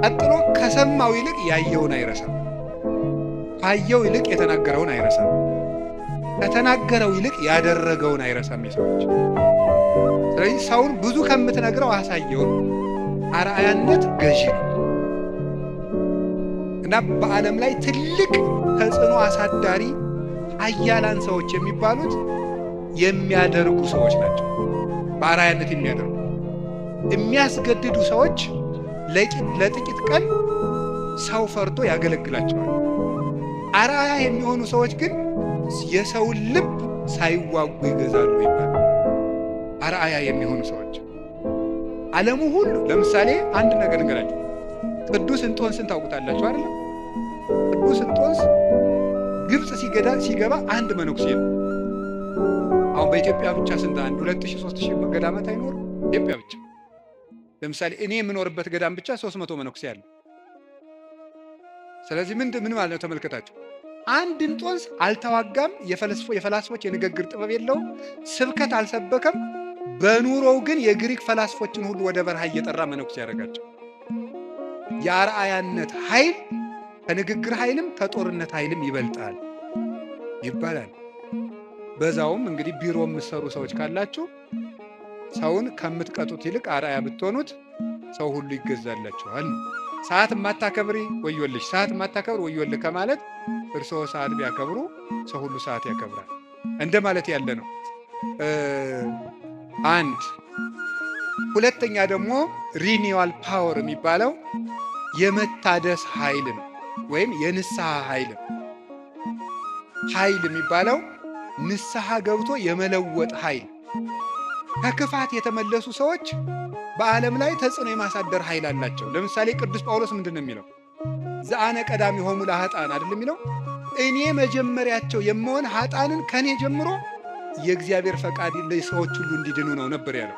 ቀጥሎ ከሰማው ይልቅ ያየውን አይረሳም። ካየው ይልቅ የተናገረውን አይረሳም። ከተናገረው ይልቅ ያደረገውን አይረሳም የሰዎች። ስለዚህ ሰውን ብዙ ከምትነግረው አሳየውን። አርአያነት ገዢ ነው እና በዓለም ላይ ትልቅ ተጽዕኖ አሳዳሪ ኃያላን ሰዎች የሚባሉት የሚያደርጉ ሰዎች ናቸው። በአርአያነት የሚያደርጉ የሚያስገድዱ ሰዎች ለጥቂት ቀን ሰው ፈርቶ ያገለግላቸዋል። አርአያ የሚሆኑ ሰዎች ግን የሰውን ልብ ሳይዋጉ ይገዛሉ ይባላል። አርአያ የሚሆኑ ሰዎች ዓለሙ ሁሉ ለምሳሌ አንድ ነገር እንገራችሁ። ቅዱስ እንጦንስን ታውቁታላችሁ አይደል? ቅዱስ እንጦንስ ግብፅ ሲገባ አንድ መነኩሴ ነው። አሁን በኢትዮጵያ ብቻ ስንት 2000-3000 ገዳማት አይኖሩ? ኢትዮጵያ ብቻ ለምሳሌ እኔ የምኖርበት ገዳም ብቻ 300 መነኩሴ አለ። ስለዚህ ምን ማለት ነው? ተመልከታችሁ። አንድ እንጦንስ አልተዋጋም። የፈላስፎች የንግግር ጥበብ የለውም። ስብከት አልሰበከም። በኑሮው ግን የግሪክ ፈላስፎችን ሁሉ ወደ በረሃ እየጠራ መነኩሴ ያደረጋቸው። የአርአያነት ኃይል ከንግግር ኃይልም ከጦርነት ኃይልም ይበልጣል ይባላል። በዛውም እንግዲህ ቢሮ የምትሰሩ ሰዎች ካላችሁ ሰውን ከምትቀጡት ይልቅ አርአያ ብትሆኑት ሰው ሁሉ ይገዛላችኋል። ሰዓት ማታከብሪ ወዮልሽ፣ ሰዓት ማታከብር ወዮልህ ከማለት እርስዎ ሰዓት ቢያከብሩ ሰው ሁሉ ሰዓት ያከብራል እንደማለት ያለ ነው። አንድ ሁለተኛ ደግሞ ሪኒዋል ፓወር የሚባለው የመታደስ ኃይል ነው፣ ወይም የንስሐ ኃይል ነው። ኃይል የሚባለው ንስሐ ገብቶ የመለወጥ ኃይል። ከክፋት የተመለሱ ሰዎች በዓለም ላይ ተጽዕኖ የማሳደር ኃይል አላቸው። ለምሳሌ ቅዱስ ጳውሎስ ምንድን ነው የሚለው? ዘአነ ቀዳሚሆሙ ለኃጥአን አይደል የሚለው? እኔ መጀመሪያቸው የምሆን ኃጥአንን ከኔ ጀምሮ የእግዚአብሔር ፈቃድ ለሰዎች ሁሉ እንዲድኑ ነው ነበር ያለው።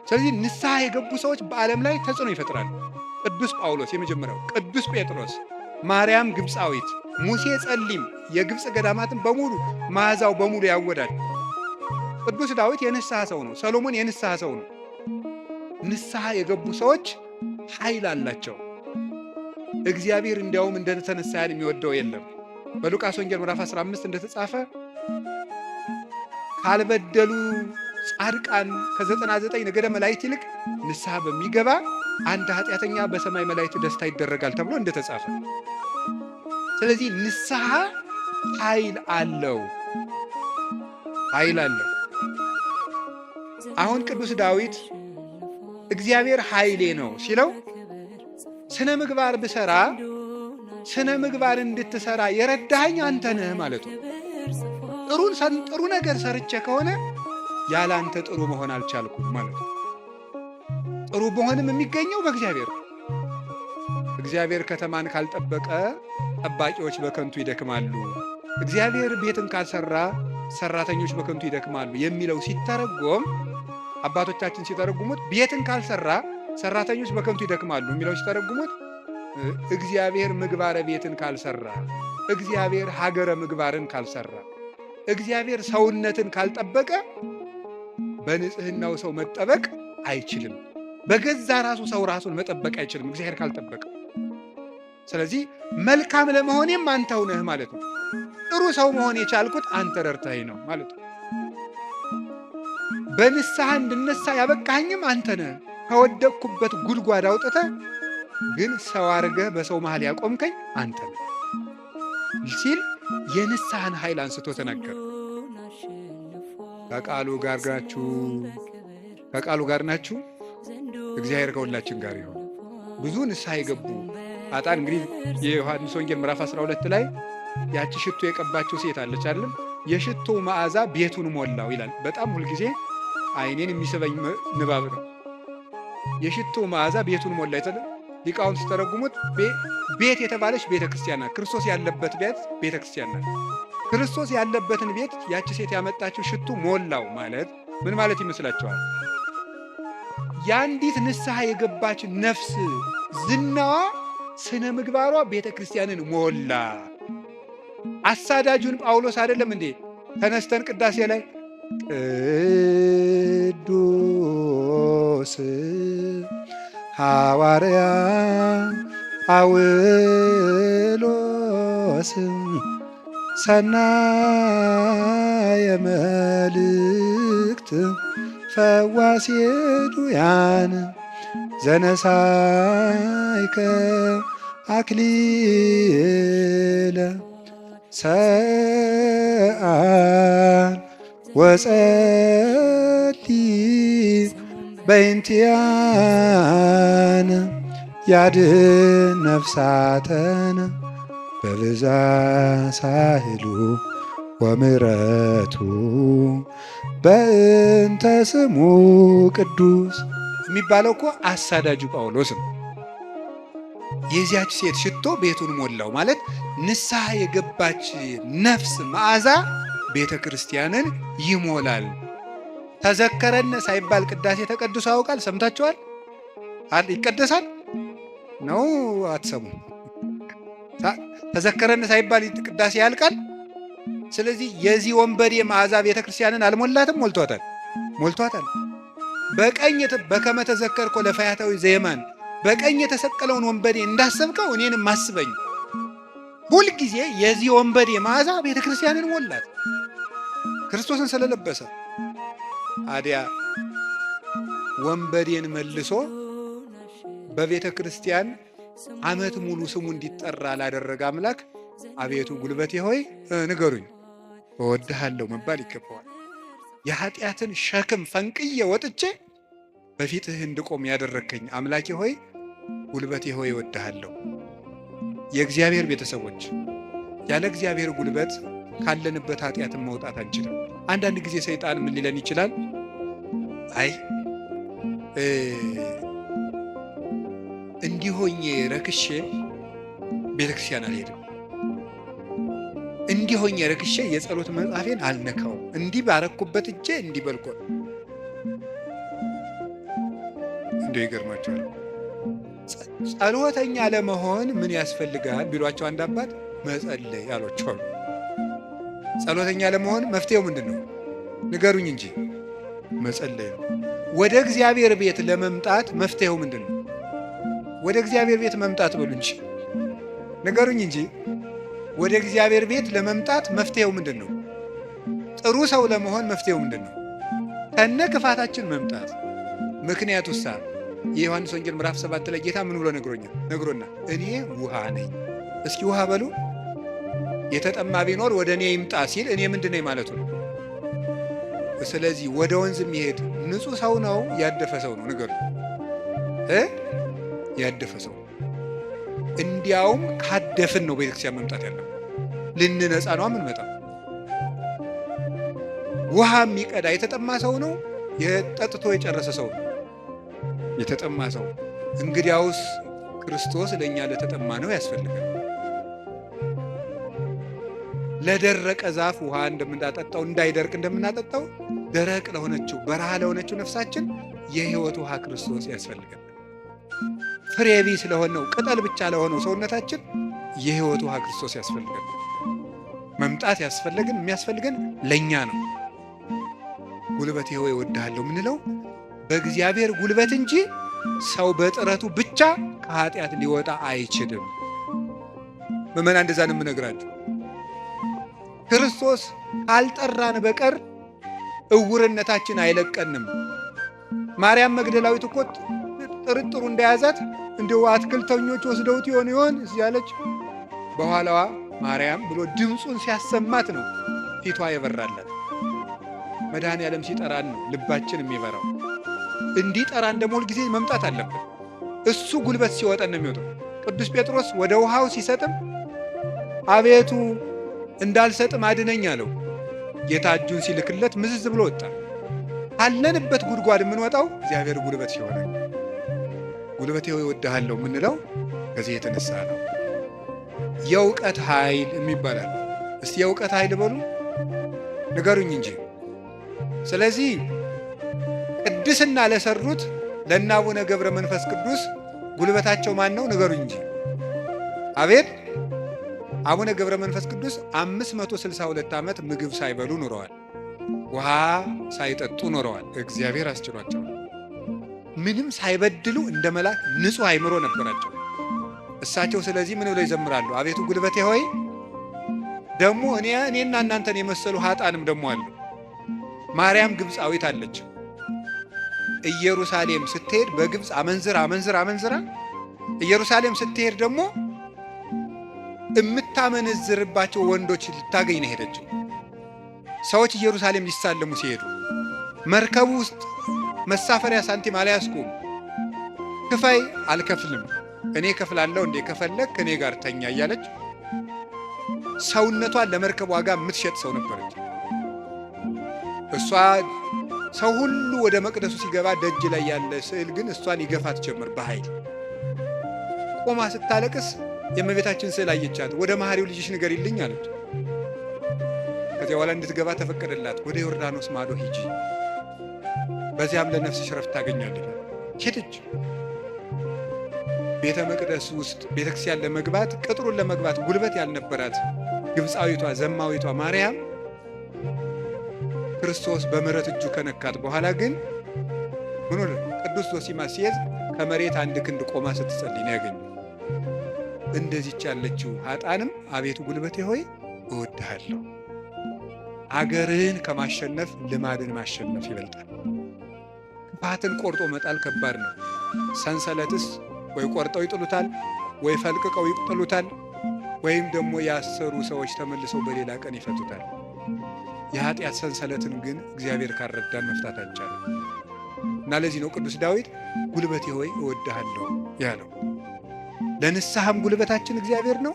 ስለዚህ ንስሐ የገቡ ሰዎች በዓለም ላይ ተጽዕኖ ይፈጥራሉ። ቅዱስ ጳውሎስ የመጀመሪያው፣ ቅዱስ ጴጥሮስ፣ ማርያም ግብፃዊት፣ ሙሴ ጸሊም የግብፅ ገዳማትን በሙሉ መዓዛው በሙሉ ያወዳል። ቅዱስ ዳዊት የንስሐ ሰው ነው። ሰሎሞን የንስሐ ሰው ነው። ንስሐ የገቡ ሰዎች ኃይል አላቸው። እግዚአብሔር እንዲያውም እንደተነሳ ያህል የሚወደው የለም። በሉቃስ ወንጌል ምዕራፍ 15 እንደተጻፈ ካልበደሉ ጻድቃን ከ99 ነገደ መላእክት ይልቅ ንስሐ በሚገባ አንድ ኃጢአተኛ በሰማይ መላእክት ደስታ ይደረጋል ተብሎ እንደተጻፈ። ስለዚህ ንስሐ ኃይል አለው። አሁን ቅዱስ ዳዊት እግዚአብሔር ኃይሌ ነው ሲለው ስነ ምግባር ብሰራ ስነ ምግባር እንድትሰራ የረዳኸኝ አንተ ነህ ማለቱ። ጥሩ ነገር ሰርቼ ከሆነ ያለ አንተ ጥሩ መሆን አልቻልኩም ማለቱ። ጥሩ መሆንም የሚገኘው በእግዚአብሔር። እግዚአብሔር ከተማን ካልጠበቀ ጠባቂዎች በከንቱ ይደክማሉ። እግዚአብሔር ቤትን ካልሰራ ሰራተኞች በከንቱ ይደክማሉ የሚለው ሲተረጎም አባቶቻችን ሲተረጉሙት ቤትን ካልሰራ ሰራተኞች በከንቱ ይደክማሉ የሚለው ሲተረጉሙት እግዚአብሔር ምግባረ ቤትን ካልሰራ፣ እግዚአብሔር ሀገረ ምግባርን ካልሰራ፣ እግዚአብሔር ሰውነትን ካልጠበቀ በንጽህናው ሰው መጠበቅ አይችልም። በገዛ ራሱ ሰው ራሱን መጠበቅ አይችልም እግዚአብሔር ካልጠበቀ። ስለዚህ መልካም ለመሆኔም አንተው ነህ ማለት ነው። ጥሩ ሰው መሆን የቻልኩት አንተ ረድተኸኝ ነው ማለት ነው። በንስሐ እንድነሳ ያበቃኸኝም አንተ ነህ። ከወደቅኩበት ጉድጓድ አውጥተህ ግን ሰው አድርገህ በሰው መሃል ያቆምከኝ አንተ ነህ ሲል የንስሐን ኃይል አንስቶ ተናገረ። ከቃሉ ጋር ናችሁ። እግዚአብሔር ከሁላችን ጋር ይሁን። ብዙ ንስሐ የገቡ አጣን እንግዲህ የዮሐንስ ወንጌል ምዕራፍ 12 ላይ ያቺ ሽቶ የቀባችው ሴት አለች አይደለም? የሽቶ መዓዛ ቤቱን ሞላው ይላል። በጣም ሁልጊዜ ዓይኔን የሚስበኝ ንባብ ነው። የሽቶ መዓዛ ቤቱን ሞላ ይተለ ሊቃውንት ሲተረጉሙት ቤት የተባለች ቤተ ክርስቲያን ናት። ክርስቶስ ያለበት ቤተ ክርስቲያን ናት። ክርስቶስ ያለበትን ቤት ያቺ ሴት ያመጣችው ሽቱ ሞላው ማለት ምን ማለት ይመስላችኋል? የአንዲት ንስሐ የገባች ነፍስ ዝናዋ፣ ስነ ምግባሯ ቤተ ክርስቲያንን ሞላ። አሳዳጁን ጳውሎስ አይደለም እንዴ ተነስተን ቅዳሴ ላይ ቅዱስ ሐዋርያ ጳውሎስ ሰናየ መልእክት ፈዋሴ ዱያን ዘነሳይከ አክሊለ ሰአል ወጸሊ በእንቲአነ ያድኅን ነፍሳተነ በብዛ ሳህሉ ወምሕረቱ በእንተ ስሙ ቅዱስ የሚባለው እኮ አሳዳጁ ጳውሎስ ነው። የዚያች ሴት ሽቶ ቤቱን ሞላው ማለት ንስሐ የገባች ነፍስ መዓዛ ቤተ ክርስቲያንን ይሞላል። ተዘከረነ ሳይባል ቅዳሴ ተቀድሶ ያውቃል? ሰምታችኋል? ይቀደሳል ነው አትሰሙ? ተዘከረነ ሳይባል ቅዳሴ ያልቃል? ስለዚህ የዚህ ወንበዴ መዓዛ ቤተ ክርስቲያንን አልሞላትም? ሞልቷታል። በቀኝ በከመ ተዘከርኮ ለፈያታዊ ዘየማን በቀኝ የተሰቀለውን ወንበዴ እንዳሰብከው እኔንም አስበኝ። ሁልጊዜ የዚህ ወንበዴ መዓዛ ቤተ ክርስቲያንን ሞላት ክርስቶስን ስለለበሰ። አዲያ ወንበዴን መልሶ በቤተ ክርስቲያን ዓመት ሙሉ ስሙ እንዲጠራ ላደረገ አምላክ አቤቱ ጉልበቴ ሆይ ንገሩኝ እወድሃለሁ መባል ይገባዋል። የኃጢአትን ሸክም ፈንቅዬ ወጥቼ በፊትህ እንድቆም ያደረከኝ አምላኬ ሆይ ጉልበቴ ሆይ እወድሃለሁ። የእግዚአብሔር ቤተሰቦች ያለ እግዚአብሔር ጉልበት ካለንበት ኃጢአትን መውጣት አንችልም። አንዳንድ ጊዜ ሰይጣን ምን ሊለን ይችላል? አይ እንዲሆኜ ረክሼ ቤተክርስቲያን አልሄድም፣ እንዲሆኜ ረክሼ የጸሎት መጽሐፌን አልነካውም፣ እንዲህ ባረኩበት እጄ እንዲህ በልቆ እንደው ይገርማቸዋል። ጸሎተኛ ለመሆን ምን ያስፈልጋል ቢሏቸው አንድ አባት መጸለይ አሏቸው። ጸሎተኛ ለመሆን መፍትሄው ምንድን ነው? ንገሩኝ እንጂ መጸለይ ነው። ወደ እግዚአብሔር ቤት ለመምጣት መፍትሄው ምንድን ነው? ወደ እግዚአብሔር ቤት መምጣት በሉ እንጂ ንገሩኝ እንጂ ወደ እግዚአብሔር ቤት ለመምጣት መፍትሄው ምንድን ነው? ጥሩ ሰው ለመሆን መፍትሄው ምንድን ነው? ከነ ክፋታችን መምጣት። ምክንያቱሳ የዮሐንስ ወንጌል ምዕራፍ 7 ላይ ጌታ ምን ብሎ ነግሮና እኔ ውሃ ነኝ። እስኪ ውሃ በሉ። የተጠማ ቢኖር ወደ እኔ ይምጣ ሲል እኔ ምንድን ነኝ ማለቱ ነው። ስለዚህ ወደ ወንዝ የሚሄድ ንጹሕ ሰው ነው ያደፈ ሰው ነው? ንገሩ። ያደፈ ሰው። እንዲያውም ካደፍን ነው ቤተክርስቲያን መምጣት ያለው። ልንነጻ ነው የምንመጣው። ውሃ የሚቀዳ የተጠማ ሰው ነው? ጠጥቶ የጨረሰ ሰው ነው? የተጠማ ሰው። እንግዲያውስ ክርስቶስ ለእኛ ለተጠማ ነው ያስፈልጋል። ለደረቀ ዛፍ ውሃ እንደምናጠጣው እንዳይደርቅ እንደምናጠጣው ደረቅ ለሆነችው በረሃ ለሆነችው ነፍሳችን የሕይወት ውሃ ክርስቶስ ያስፈልገናል። ፍሬ ቢስ ለሆነው ቅጠል ብቻ ለሆነው ሰውነታችን የሕይወት ውሃ ክርስቶስ ያስፈልገናል። መምጣት የሚያስፈልገን ለእኛ ነው። ጉልበቴ ሆይ እወድሃለሁ ምንለው በእግዚአብሔር ጉልበት እንጂ ሰው በጥረቱ ብቻ ከኃጢአት ሊወጣ አይችልም። ምእመናን እንደዛ ነው የምነግራችሁ። ክርስቶስ ካልጠራን በቀር እውርነታችን አይለቀንም። ማርያም መግደላዊት እኮ ጥርጥሩ እንደያዛት እንደው አትክልተኞች ወስደውት ይሆን እያለች በኋላዋ ማርያም ብሎ ድምፁን ሲያሰማት ነው ፊቷ የበራላት። መድኃኔዓለም ሲጠራን ነው ልባችን የሚበራው። እንዲጠራን ደግሞ ሁልጊዜ መምጣት አለብን። እሱ ጉልበት ሲወጠን ነው የሚወጣው። ቅዱስ ጴጥሮስ ወደ ውሃው ሲሰጥም አቤቱ እንዳልሰጥም አድነኝ አለው። ጌታ እጁን ሲልክለት ምዝዝ ብሎ ወጣ። አለንበት ጉድጓድ የምንወጣው እግዚአብሔር ጉልበት ሲሆነ፣ ጉልበቴ ሆይ እወድሃለሁ የምንለው ከዚህ የተነሳ ነው። የእውቀት ኃይል የሚባላል። እስቲ የእውቀት ኃይል በሉ ንገሩኝ እንጂ። ስለዚህ ቅድስና ለሰሩት ለእነ አቡነ ገብረ መንፈስ ቅዱስ ጉልበታቸው ማን ነው? ንገሩኝ እንጂ። አቤት አቡነ ገብረ መንፈስ ቅዱስ 562 ዓመት ምግብ ሳይበሉ ኖረዋል። ውሃ ሳይጠጡ ኖረዋል። እግዚአብሔር አስችሏቸው ምንም ሳይበድሉ እንደ መልአክ ንጹሕ አእምሮ ነበራቸው እሳቸው። ስለዚህ ምን ብለው ይዘምራሉ? አቤቱ ጉልበቴ ሆይ። ደግሞ እኔና እናንተን የመሰሉ ኃጣንም ደግሞ አሉ። ማርያም ግብፃዊት አለች። ኢየሩሳሌም ስትሄድ በግብፅ አመንዝራ ኢየሩሳሌም ስትሄድ ደግሞ የምታመነዝርባቸው ወንዶች ልታገኝ ነው ሄደችው። ሰዎች ኢየሩሳሌም ሊሳለሙ ሲሄዱ መርከቡ ውስጥ መሳፈሪያ ሳንቲም አልያዝኩም፣ ክፈይ፣ አልከፍልም፣ እኔ ከፍላለሁ እንዴ ከፈለግ ከኔ ጋር ተኛ እያለች ሰውነቷን ለመርከብ ዋጋ የምትሸጥ ሰው ነበረች። እሷ ሰው ሁሉ ወደ መቅደሱ ሲገባ ደጅ ላይ ያለ ስዕል ግን እሷን ይገፋት ጀመር በኃይል። ቆማ ስታለቅስ የእመቤታችን ስዕል አየቻት። ወደ መሐሪው ልጅሽ ንገሪልኝ አለች። ከዚያ በኋላ እንድትገባ ተፈቀደላት። ወደ ዮርዳኖስ ማዶ ሂጂ፣ በዚያም ለነፍስሽ ረፍት ታገኛለች። ሄደች። ቤተ መቅደስ ውስጥ ቤተ ክርስቲያን ለመግባት ቅጥሩን ለመግባት ጉልበት ያልነበራት ግብፃዊቷ ዘማዊቷ ማርያም ክርስቶስ በምሕረት እጁ ከነካት በኋላ ግን ምን ሆነ? ቅዱስ ዞሲማስ ሲይዝ ከመሬት አንድ ክንድ ቆማ ስትጸልይ ነው ያገኘው። እንደዚች ያለችው ኃጣንም አቤቱ ጉልበቴ ሆይ እወድሃለሁ። አገርህን ከማሸነፍ ልማድን ማሸነፍ ይበልጣል። ክፋትን ቆርጦ መጣል ከባድ ነው። ሰንሰለትስ ወይ ቆርጠው ይጥሉታል፣ ወይ ፈልቅቀው ይጥሉታል፣ ወይም ደግሞ ያሰሩ ሰዎች ተመልሰው በሌላ ቀን ይፈቱታል። የኃጢአት ሰንሰለትን ግን እግዚአብሔር ካረዳን መፍታት አይቻልም እና ለዚህ ነው ቅዱስ ዳዊት ጉልበቴ ሆይ እወድሃለሁ ያለው። ለንስሐም ጉልበታችን እግዚአብሔር ነው፣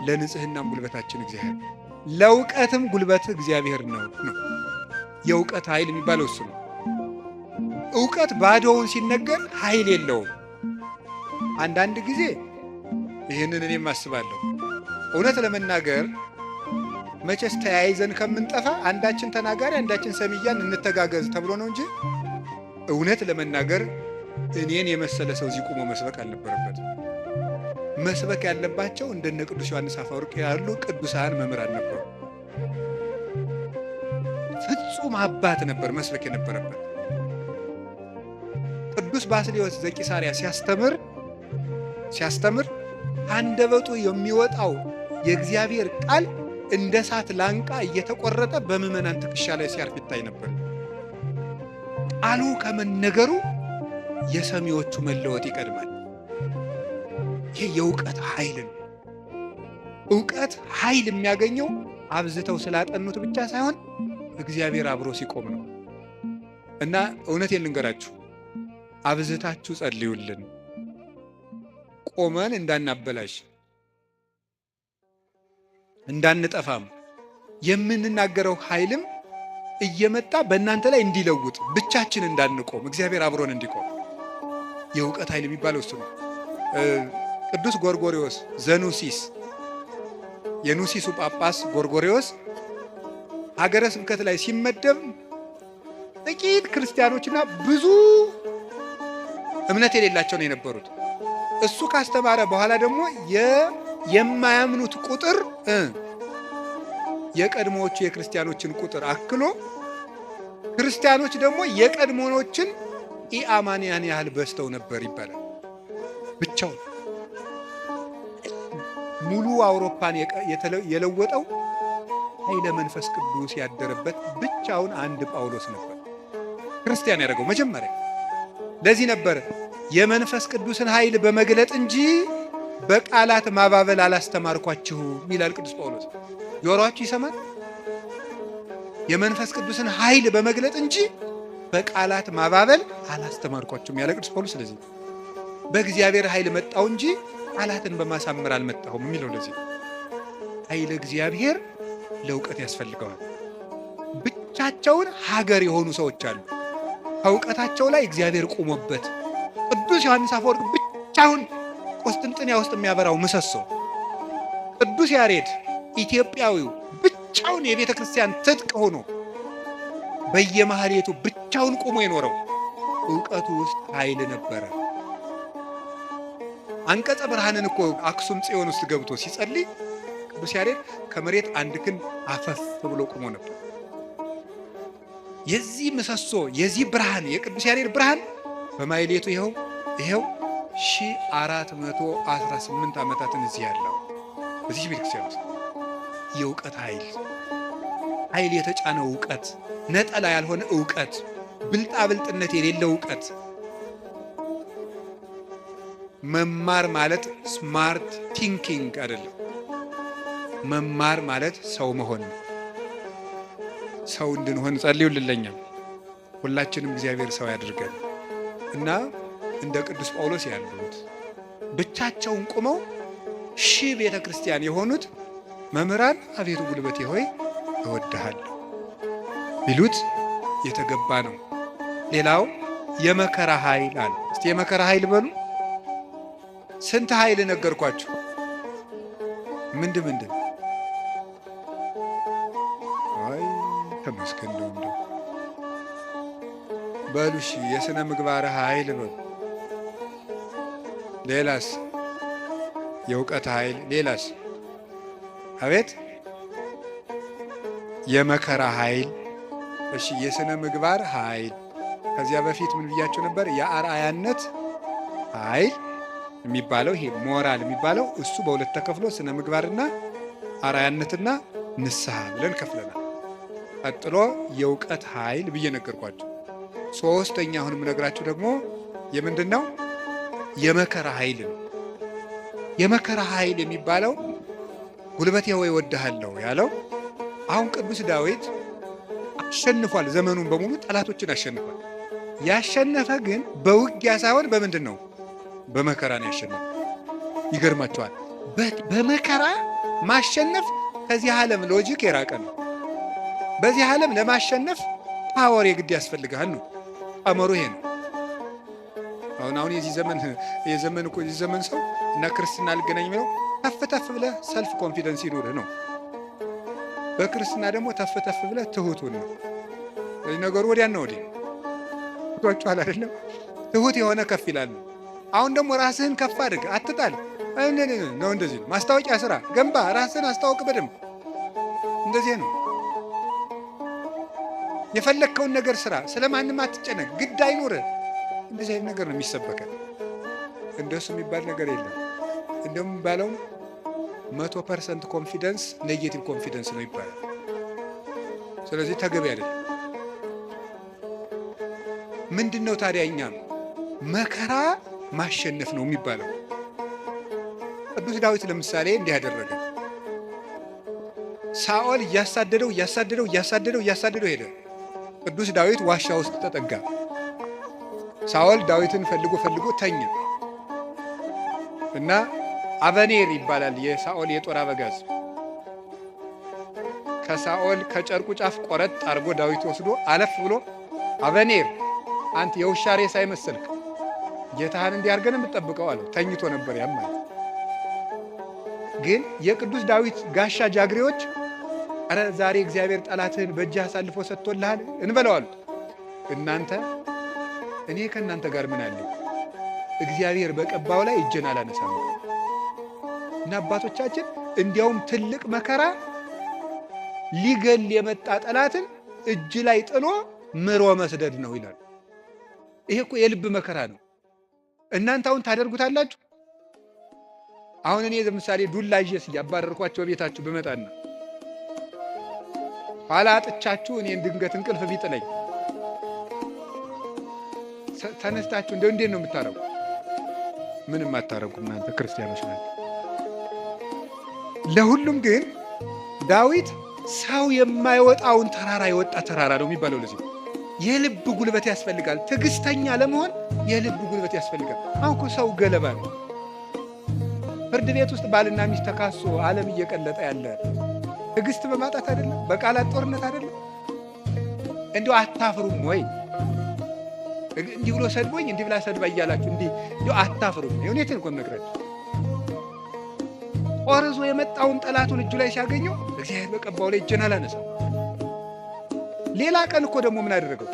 ለንጽህናም ጉልበታችን እግዚአብሔር ነው፣ ለእውቀትም ጉልበት እግዚአብሔር ነው። የእውቀት ኃይል የሚባለው እሱ ነው። እውቀት ባዶውን ሲነገር ኃይል የለውም። አንዳንድ ጊዜ ይህንን እኔም አስባለሁ። እውነት ለመናገር መቼስ ተያይዘን ከምንጠፋ አንዳችን ተናጋሪ አንዳችን ሰሚያን እንተጋገዝ ተብሎ ነው እንጂ እውነት ለመናገር እኔን የመሰለ ሰው እዚህ ቆሞ መስበክ አልነበረበትም። መስበክ ያለባቸው እንደነ ቅዱስ ዮሐንስ አፈወርቅ ያሉ ቅዱሳን መምህራን ነበሩ። ፍጹም አባት ነበር መስበክ የነበረበት። ቅዱስ ባስልዮስ ዘቂሳርያ ሲያስተምር አንደበቱ የሚወጣው የእግዚአብሔር ቃል እንደ እሳት ላንቃ እየተቆረጠ በምዕመናን ትከሻ ላይ ሲያርፍ ይታይ ነበር። ቃሉ ከመነገሩ የሰሚዎቹ መለወጥ ይቀድማል። ይህ የእውቀት ኃይል ነው። እውቀት ኃይል የሚያገኘው አብዝተው ስላጠኑት ብቻ ሳይሆን እግዚአብሔር አብሮ ሲቆም ነው። እና እውነቴን ልንገራችሁ፣ አብዝታችሁ ጸልዩልን፣ ቆመን እንዳናበላሽ እንዳንጠፋም የምንናገረው ኃይልም እየመጣ በእናንተ ላይ እንዲለውጥ ብቻችን እንዳንቆም እግዚአብሔር አብሮን እንዲቆም የእውቀት ኃይል የሚባለው እሱ ነው። ቅዱስ ጎርጎርዮስ ዘኑሲስ የኑሲሱ ጳጳስ ጎርጎሬዎስ ሀገረ ስብከት ላይ ሲመደብ ጥቂት ክርስቲያኖችና ብዙ እምነት የሌላቸው ነው የነበሩት። እሱ ካስተማረ በኋላ ደግሞ የማያምኑት ቁጥር የቀድሞዎቹ የክርስቲያኖችን ቁጥር አክሎ ክርስቲያኖች ደግሞ የቀድሞዎችን ኢአማንያን ያህል በዝተው ነበር ይባላል። ብቻውን ሙሉ አውሮፓን የለወጠው ኃይለ መንፈስ ቅዱስ ያደረበት ብቻውን አንድ ጳውሎስ ነበር ክርስቲያን ያደረገው መጀመሪያ። ለዚህ ነበር የመንፈስ ቅዱስን ኃይል በመግለጥ እንጂ በቃላት ማባበል አላስተማርኳችሁም ይላል ቅዱስ ጳውሎስ። ጆሮአችሁ ይሰማል? የመንፈስ ቅዱስን ኃይል በመግለጥ እንጂ በቃላት ማባበል አላስተማርኳችሁም ያለ ቅዱስ ጳውሎስ። ስለዚህ በእግዚአብሔር ኃይል መጣው እንጂ ቃላትን በማሳመር አልመጣሁም የሚለው ለዚህ ኃይለ እግዚአብሔር ለእውቀት ያስፈልገዋል። ብቻቸውን ሀገር የሆኑ ሰዎች አሉ፣ ከእውቀታቸው ላይ እግዚአብሔር ቆሞበት። ቅዱስ ዮሐንስ አፈወርቅ ብቻውን ቆስጥንጥንያ ውስጥ የሚያበራው ምሰሶ፣ ቅዱስ ያሬድ ኢትዮጵያዊው ብቻውን የቤተ ክርስቲያን ትጥቅ ሆኖ በየማህሌቱ ብቻውን ቆሞ የኖረው እውቀቱ ውስጥ ኃይል ነበረ። አንቀጸ ብርሃንን እኮ አክሱም ጽዮን ውስጥ ገብቶ ሲጸልይ ቅዱስ ያሬድ ከመሬት አንድ ክንድ አፈፍ ብሎ ቆሞ ነበር። የዚህ ምሰሶ የዚህ ብርሃን የቅዱስ ያሬድ ብርሃን በማህሌቱ ይኸው 1418 ዓመታትን እዚህ ያለው በዚህ ቤተክርስቲያን ውስጥ የእውቀት ኃይል የተጫነው እውቀት፣ ነጠላ ያልሆነ እውቀት፣ ብልጣብልጥነት የሌለው እውቀት። መማር ማለት ስማርት ቲንኪንግ አይደለም። መማር ማለት ሰው መሆን ነው። ሰው እንድንሆን ጸልዩልኝ። ሁላችንም እግዚአብሔር ሰው ያድርገን እና እንደ ቅዱስ ጳውሎስ ያሉት ብቻቸውን ቆመው ሺህ ቤተ ክርስቲያን የሆኑት መምህራን አቤቱ ጉልበቴ ሆይ እወድሃለሁ ቢሉት የተገባ ነው። ሌላው የመከራ ኃይል አለ። እስቲ የመከራ ኃይል በሉ። ስንት ኃይል ነገርኳችሁ? ምንድን አይ ተመስገን ነው እንደው በሉሽ። የሥነ ምግባር ኃይል በሉ። ሌላስ? የእውቀት ኃይል። ሌላስ? አቤት የመከራ ኃይል። እሺ የሥነ ምግባር ኃይል። ከዚያ በፊት ምን ብያችሁ ነበር? የአርአያነት ኃይል የሚባለው ይሄ ሞራል የሚባለው እሱ በሁለት ተከፍሎ ስነ ምግባርና አርአያነትና ንስሐ ብለን ከፍለናል። ቀጥሎ የእውቀት ኃይል ብዬ ነገርኳችሁ። ሶስተኛ አሁን የምነግራችሁ ደግሞ የምንድን ነው? የመከራ ኃይል ነው። የመከራ ኃይል የሚባለው ጉልበቴ ሆይ እወድሃለሁ ያለው አሁን ቅዱስ ዳዊት አሸንፏል። ዘመኑን በሙሉ ጠላቶችን አሸንፏል። ያሸነፈ ግን በውጊያ ሳይሆን በምንድን ነው? በመከራ ነው ያሸነፈ። ይገርማቸዋል። በመከራ ማሸነፍ ከዚህ ዓለም ሎጂክ የራቀ ነው። በዚህ ዓለም ለማሸነፍ ፓወር የግድ ያስፈልጋል ነው ቀመሩ። ይሄ ነው። አሁን የዚህ ዘመን ሰው እና ክርስትና አልገናኝ የሚለው ተፍ ብለህ ሰልፍ ኮንፊደንስ ይኑርህ ነው። በክርስትና ደግሞ ተፍ ብለህ ትሁቱን ነው። ስለዚህ ነገሩ ወዲያና ወዲህ ትቷችኋል አይደለም? ትሁት የሆነ ከፍ ይላል። አሁን ደግሞ ራስህን ከፍ አድርግ፣ አትጣል ነው። እንደዚህ ነው። ማስታወቂያ ስራ፣ ገንባ፣ ራስህን አስታውቅ በደንብ። እንደዚህ ነው። የፈለግከውን ነገር ስራ፣ ስለማንም አትጨነቅ፣ ግድ አይኑርህ። እንደዚህ አይነት ነገር ነው የሚሰበከው። እንደሱ የሚባል ነገር የለም። እንደሚባለው 100% ኮንፊደንስ ኔጌቲቭ ኮንፊደንስ ነው ይባላል። ስለዚህ ተገቢ አይደለም። ምንድን ነው ታዲያ? እኛም መከራ ማሸነፍ ነው የሚባለው። ቅዱስ ዳዊት ለምሳሌ እንዲህ ያደረገ፣ ሳኦል እያሳደደው ሄደ። ቅዱስ ዳዊት ዋሻ ውስጥ ተጠጋ። ሳኦል ዳዊትን ፈልጎ ተኛ እና አበኔር ይባላል የሳኦል የጦር አበጋዝ። ከሳኦል ከጨርቁ ጫፍ ቆረጥ አድርጎ ዳዊት ወስዶ አለፍ ብሎ አበኔር አንተ የውሻ ሬሳ አይመስልክ ጌታህን እንዲያርገን የምትጠብቀው አለው። ተኝቶ ነበር ያማል። ግን የቅዱስ ዳዊት ጋሻ ጃግሬዎች አረ ዛሬ እግዚአብሔር ጠላትህን በእጅህ አሳልፎ ሰጥቶልሃል እንበለው አሉት። እናንተ እኔ ከእናንተ ጋር ምን አለኝ? እግዚአብሔር በቀባው ላይ እጄን አላነሳም። እና አባቶቻችን እንዲያውም ትልቅ መከራ ሊገል የመጣ ጠላትን እጅ ላይ ጥሎ ምሮ መስደድ ነው ይላሉ። ይሄ እኮ የልብ መከራ ነው። እናንተ አሁን ታደርጉታላችሁ? አሁን እኔ ለምሳሌ ዱላ ይዤ እያባረርኳቸው ቤታችሁ ብመጣና ኋላ አጥቻችሁ እኔን ድንገት እንቅልፍ ቢጥለኝ ተነስታችሁ እንደው እንዴት ነው የምታረጉ? ምንም አታረጉ። እናንተ ክርስቲያኖች ናቸው። ለሁሉም ግን ዳዊት ሰው የማይወጣውን ተራራ የወጣ ተራራ ነው የሚባለው። ለዚህ የልብ ጉልበት ያስፈልጋል። ትዕግስተኛ ለመሆን የልብ ጉልበት ያስፈልጋል። አሁን እኮ ሰው ገለባ ነው። ፍርድ ቤት ውስጥ ባልና ሚስት ተካሶ ዓለም እየቀለጠ ያለ ትዕግስት በማጣት አይደለም? በቃላት ጦርነት አይደለም? እንዲሁ አታፍሩም ወይ? እንዲህ ብሎ ሰድቦኝ እንዲህ ብላ ሰድባ እያላችሁ እንዲህ አታፍሩም? እውነቴን እኮ ነግራችሁ። ቆርዞ የመጣውን ጠላቱን እጁ ላይ ሲያገኘው እግዚአብሔር በቀባው ላይ እጄን አላነሳም። ሌላ ቀን እኮ ደግሞ ምን አደረገው?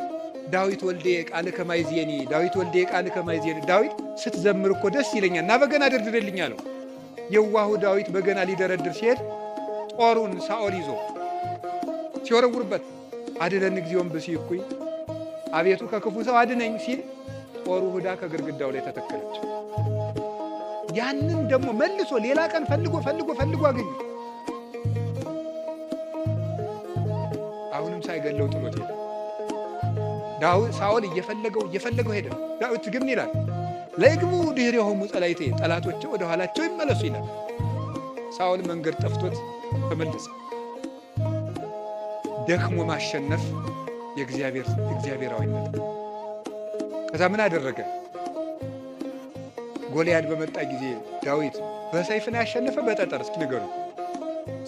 ዳዊት ወልዴ ቃልከ ማይዜኒ፣ ዳዊት ወልዴ ቃልከ ማይዜኒ። ዳዊት ስትዘምር እኮ ደስ ይለኛል እና በገና ደርድርልኝ አለው። የዋሁ ዳዊት በገና ሊደረድር ሲሄድ ጦሩን ሳኦል ይዞ ሲወረውርበት አድነን እግዚኦን ብእሲኩይ፣ አቤቱ ከክፉ ሰው አድነኝ ሲል ጦሩ ሁዳ ከግድግዳው ላይ ተተከለች። ያንን ደግሞ መልሶ ሌላ ቀን ፈልጎ አገኘ። አሁንም ሳይገለው ጥሎት ሄደ። ሳኦል እየፈለገው ሄደ። ዳዊት ግን ይላል ለግቡ ድኅሬሆሙ ጸላእቴ፣ ጠላቶቼ ወደ ኋላቸው ይመለሱ ይላል። ሳኦል መንገድ ጠፍቶት ተመለሰ። ደክሞ ማሸነፍ የእግዚአብሔራዊነት። ከዛ ምን አደረገ? ጎልያድ በመጣ ጊዜ ዳዊት በሰይፍ ነው ያሸነፈ በጠጠር? እስኪ ንገሩ።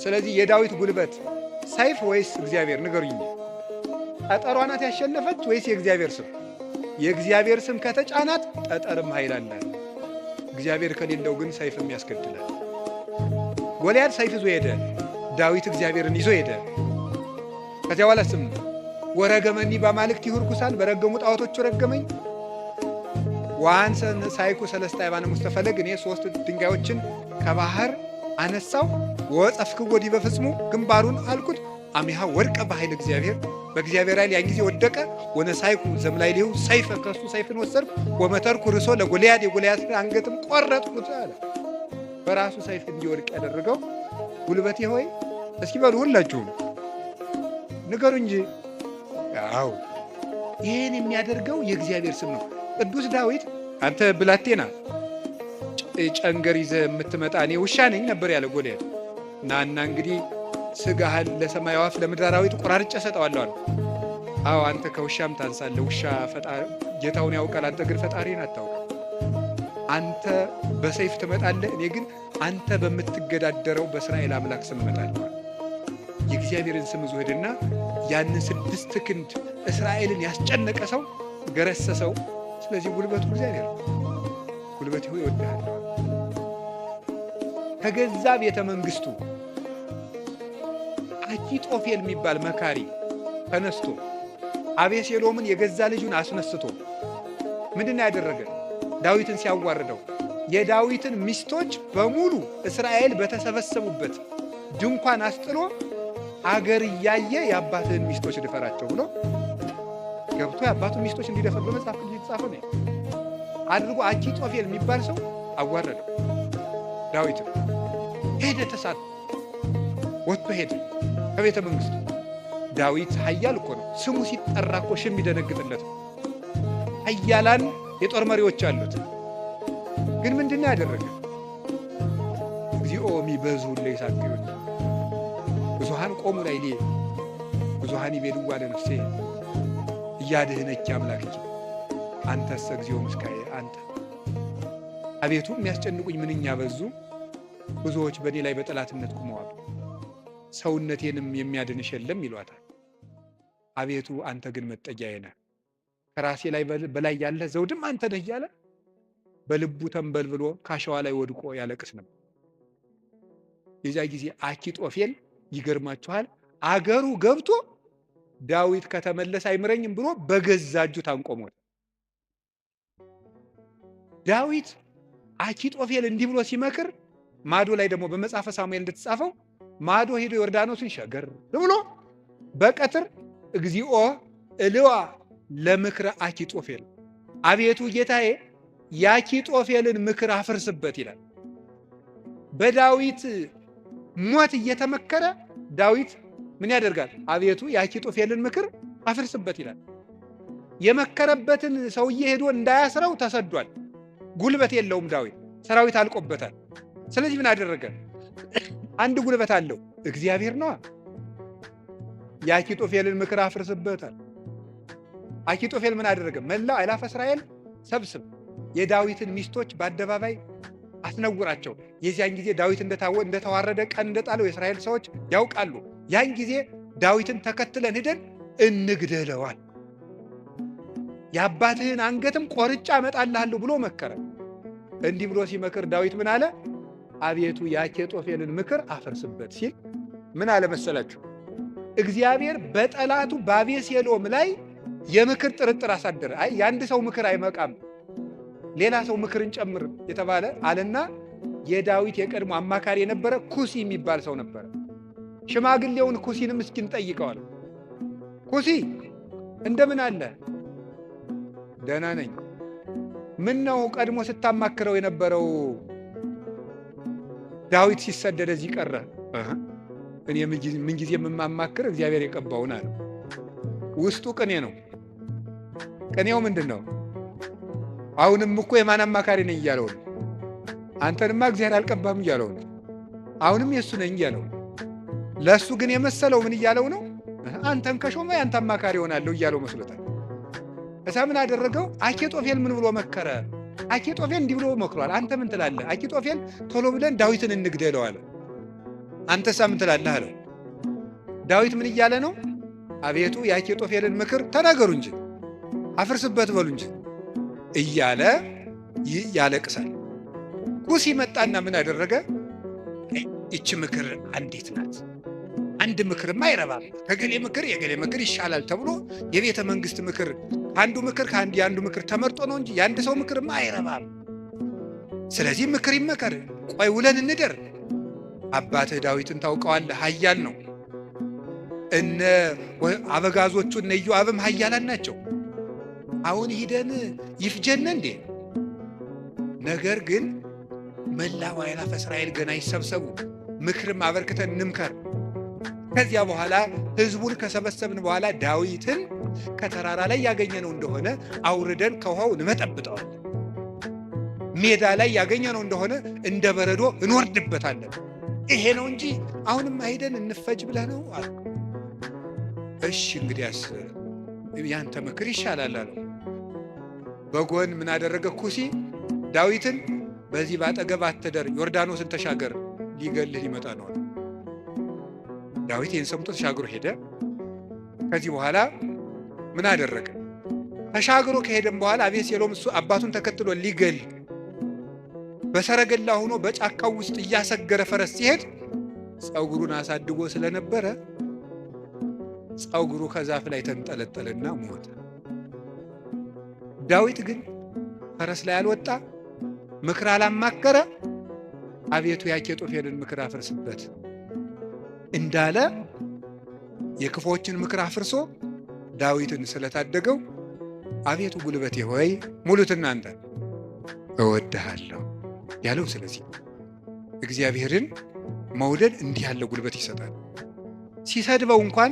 ስለዚህ የዳዊት ጉልበት ሰይፍ ወይስ እግዚአብሔር? ንገሩኝ። ጠጠሯ ናት ያሸነፈች ወይስ የእግዚአብሔር ስም? የእግዚአብሔር ስም ከተጫናት ጠጠርም ኃይል አላት። እግዚአብሔር ከሌለው ግን ሰይፍም ያስገድላል። ጎልያድ ሰይፍ ይዞ ሄደ፣ ዳዊት እግዚአብሔርን ይዞ ሄደ። ከዚያ በኋላ ስም ወረገመኒ በአማልክቲሁ ርኩሳን፣ በረገሙ ጣዖቶቹ ረገመኝ። ወአንሰ ሳይኩ ሰለስተ አይባነ ውስተ ፈለግ፣ እኔ 3 ድንጋዮችን ከባህር አነሳው። ወጸፍክዎ ዲበ ፍጽሙ፣ ግንባሩን አልኩት። አሚሃ ወድቀ በኃይል እግዚአብሔር፣ በእግዚአብሔር ኃይል ያን ጊዜ ወደቀ። ወነሳይኩ ዘምላዕሌሁ ሰይፈ፣ ከሱ ሰይፍን ወሰድኩ። ወመተርኩ ርዕሶ ለጎልያድ፣ የጎልያድ አንገትም ቆረጥኩት አለ። በራሱ ሰይፍ እንዲወድቅ ያደረገው ጉልበቴ ሆይ እስኪ በሉ ሁላችሁም ንገሩ እንጂ። ያው ይህን የሚያደርገው የእግዚአብሔር ስም ነው። ቅዱስ ዳዊት አንተ ብላቴና ጨንገር ይዘህ የምትመጣ እኔ ውሻ ነኝ ነበር ያለ ጎልያድ። ናና እንግዲህ ስጋህን ለሰማይ አዕዋፍ ለምድር አራዊት ቆራርጬ እሰጠዋለሁ አለ። አዎ አንተ ከውሻም ታንሳለህ። ውሻ ጌታውን ያውቃል፣ አንተ ግን ፈጣሪን አታውቅም። አንተ በሰይፍ ትመጣለህ፣ እኔ ግን አንተ በምትገዳደረው በእስራኤል አምላክ ስም እመጣለሁ። የእግዚአብሔርን ስም ይዞ ሄደና ያንን 6 ክንድ እስራኤልን ያስጨነቀ ሰው ገረሰሰው። ስለዚህ ጉልበቱ እግዚአብሔር ነው። ጉልበቴ ሆይ እወድሃለሁ። ከገዛ ቤተ መንግስቱ አኪጦፌል የሚባል መካሪ ተነስቶ አቤሴሎምን የገዛ ልጁን አስነስቶ ምንድን ያደረገ? ዳዊትን ሲያዋርደው የዳዊትን ሚስቶች በሙሉ እስራኤል በተሰበሰቡበት ድንኳን አስጥሎ አገር እያየ የአባትህን ሚስቶች ድፈራቸው ብሎ ገብቶ የአባቱን ሚስቶች እንዲደፈር በመጽሐፍ ቅዱስ የተጻፈ ነው አድርጎ አኪጦፌል የሚባል ሰው አዋረደው። ዳዊትም ሄደ፣ ተሳት ወጥቶ ሄደ ከቤተ መንግስቱ። ዳዊት ኃያል እኮ ነው። ስሙ ሲጠራ እኮ ሽም ይደነግጥለት። ኃያላን የጦር መሪዎች አሉት። ግን ምንድነው ያደረገ? እግዚኦ ሚበዙ ለይሳቅዩን ብዙሃን ቆሙ ላይ ሊ ብዙሃን ይቤልዋ ለነፍሴ እያድህነች አምላክች አንተሰ እግዚኦ ምስካየ አንተ። አቤቱ የሚያስጨንቁኝ ምንኛ በዙ፣ ብዙዎች በእኔ ላይ በጠላትነት ቆመዋል። ሰውነቴንም የሚያድንሽ የለም ይሏታል። አቤቱ አንተ ግን መጠጊያዬ ነህ፣ ከራሴ ላይ በላይ ያለ ዘውድም አንተ ነህ እያለ በልቡ ተንበልብሎ ካሸዋ ላይ ወድቆ ያለቅስ ነበር። የዚያ ጊዜ አኪጦፌል ይገርማችኋል አገሩ ገብቶ ዳዊት ከተመለሰ አይምረኝም ብሎ በገዛ እጁ ታንቆ ሞተ። ዳዊት አኪጦፌል እንዲህ ብሎ ሲመክር ማዶ ላይ ደግሞ በመጽሐፈ ሳሙኤል እንደተጻፈው ማዶ ሄዶ ዮርዳኖስን ሸገር ብሎ በቀትር እግዚኦ እልዋ ለምክረ አኪጦፌል አቤቱ ጌታዬ የአኪጦፌልን ምክር አፍርስበት ይላል። በዳዊት ሞት እየተመከረ ዳዊት ምን ያደርጋል? አቤቱ የአኪጦፌልን ምክር አፍርስበት ይላል። የመከረበትን ሰውዬ ሄዶ እንዳያስረው ተሰዷል። ጉልበት የለውም ዳዊት፣ ሰራዊት አልቆበታል። ስለዚህ ምን አደረገ? አንድ ጉልበት አለው፣ እግዚአብሔር ነዋ። የአኪጦፌልን ምክር አፍርስበታል። አኪጦፌል ምን አደረገ? መላ አእላፈ እስራኤል ሰብስብ፣ የዳዊትን ሚስቶች በአደባባይ አስነውራቸው። የዚያን ጊዜ ዳዊት እንደተዋረደ ቀን እንደጣለው የእስራኤል ሰዎች ያውቃሉ። ያን ጊዜ ዳዊትን ተከትለን ሄደን እንግደለዋል፣ የአባትህን አንገትም ቆርጫ እመጣልሃለሁ ብሎ መከረ። እንዲህ ብሎ ሲመክር ዳዊት ምን አለ? አቤቱ የአኪጦፌልን ምክር አፈርስበት ሲል ምን አለ መሰላችሁ? እግዚአብሔር በጠላቱ በአቤሴሎም ላይ የምክር ጥርጥር አሳደረ። አይ የአንድ ሰው ምክር አይመቃም፣ ሌላ ሰው ምክርን ጨምር የተባለ አለና የዳዊት የቀድሞ አማካሪ የነበረ ኩሲ የሚባል ሰው ነበረ። ሽማግሌውን ኩሲንም እስኪን ጠይቀዋል። ኩሲ እንደምን አለ? ደህና ነኝ። ምን ነው ቀድሞ ስታማክረው የነበረው ዳዊት ሲሰደድ እዚህ ቀረ? እኔ ምን ጊዜ የማማክር እግዚአብሔር የቀባውን አለ። ውስጡ ቅኔ ነው። ቅኔው ምንድን ነው? አሁንም እኮ የማን አማካሪ ነኝ እያለው ነው። አንተንማ እግዚአብሔር አልቀባም እያለው ነው። አሁንም የእሱ ነኝ እያለው ነው። ለእሱ ግን የመሰለው ምን እያለው ነው? አንተን ከሾመ ያንተ አማካሪ ሆናለሁ እያለው መስሎታል። እሳ ምን አደረገው? አኪጦፌል ምን ብሎ መከረ? አኪጦፌል እንዲህ ብሎ መክሯል። አንተ ምን ትላለህ? አኪጦፌል ቶሎ ብለን ዳዊትን እንግደለው አለ። አንተሳ ምን ትላለህ አለው። ዳዊት ምን እያለ ነው? አቤቱ የአኪጦፌልን ምክር ተናገሩ እንጂ አፍርስበት በሉ እንጂ እያለ ያለቅሳል። ኩሲ መጣና ምን አደረገ? ይቺ ምክር አንዲት ናት፣ አንድ ምክርማ አይረባም፣ ከገሌ ምክር የገሌ ምክር ይሻላል ተብሎ የቤተ መንግስት ምክር አንዱ ምክር የአንዱ ምክር ተመርጦ ነው እንጂ የአንድ ሰው ምክርማ አይረባም። ስለዚህ ምክር ይመከር፣ ቆይ ውለን እንደር። አባትህ ዳዊትን ታውቀዋለህ፣ ኃያል ነው። እነ አበጋዞቹ እነ ኢዮአብም ኃያላን ናቸው። አሁን ሂደን ይፍጀን እንዴ? ነገር ግን መላው አእላፈ እስራኤል ገና ይሰብሰቡ፣ ምክርም አበርክተን እንምከር። ከዚያ በኋላ ህዝቡን ከሰበሰብን በኋላ ዳዊትን ከተራራ ላይ ያገኘነው እንደሆነ አውርደን ከውሃው እንመጠብጠዋለን፣ ሜዳ ላይ ያገኘነው እንደሆነ እንደ በረዶ እንወርድበታለን። ይሄ ነው እንጂ አሁንም ሂደን እንፈጅ ብለህ ነው አለ። እሺ እንግዲያስ ያንተ ምክር ይሻላል አለው። በጎን ምን አደረገ? ኩሲ ዳዊትን በዚህ ባጠገብ አትደር፣ ዮርዳኖስን ተሻገር፣ ሊገልህ ሊመጣ ነው። ዳዊት ይህን ሰምቶ ተሻግሮ ሄደ። ከዚህ በኋላ ምን አደረገ? ተሻግሮ ከሄደም በኋላ አቤሴሎም እሱ አባቱን ተከትሎ ሊገል በሰረገላ ሆኖ በጫካው ውስጥ እያሰገረ ፈረስ ሲሄድ ፀጉሩን አሳድጎ ስለነበረ ፀጉሩ ከዛፍ ላይ ተንጠለጠለና ሞተ። ዳዊት ግን ፈረስ ላይ አልወጣ፣ ምክር አላማከረ። አቤቱ የአኪጦፌልን ምክር አፍርስበት እንዳለ የክፎችን ምክር አፍርሶ ዳዊትን ስለታደገው አቤቱ ጉልበቴ ሆይ ሙሉት እናንተ እወድሃለሁ ያለው። ስለዚህ እግዚአብሔርን መውደድ እንዲህ ያለ ጉልበት ይሰጣል። ሲሰድበው እንኳን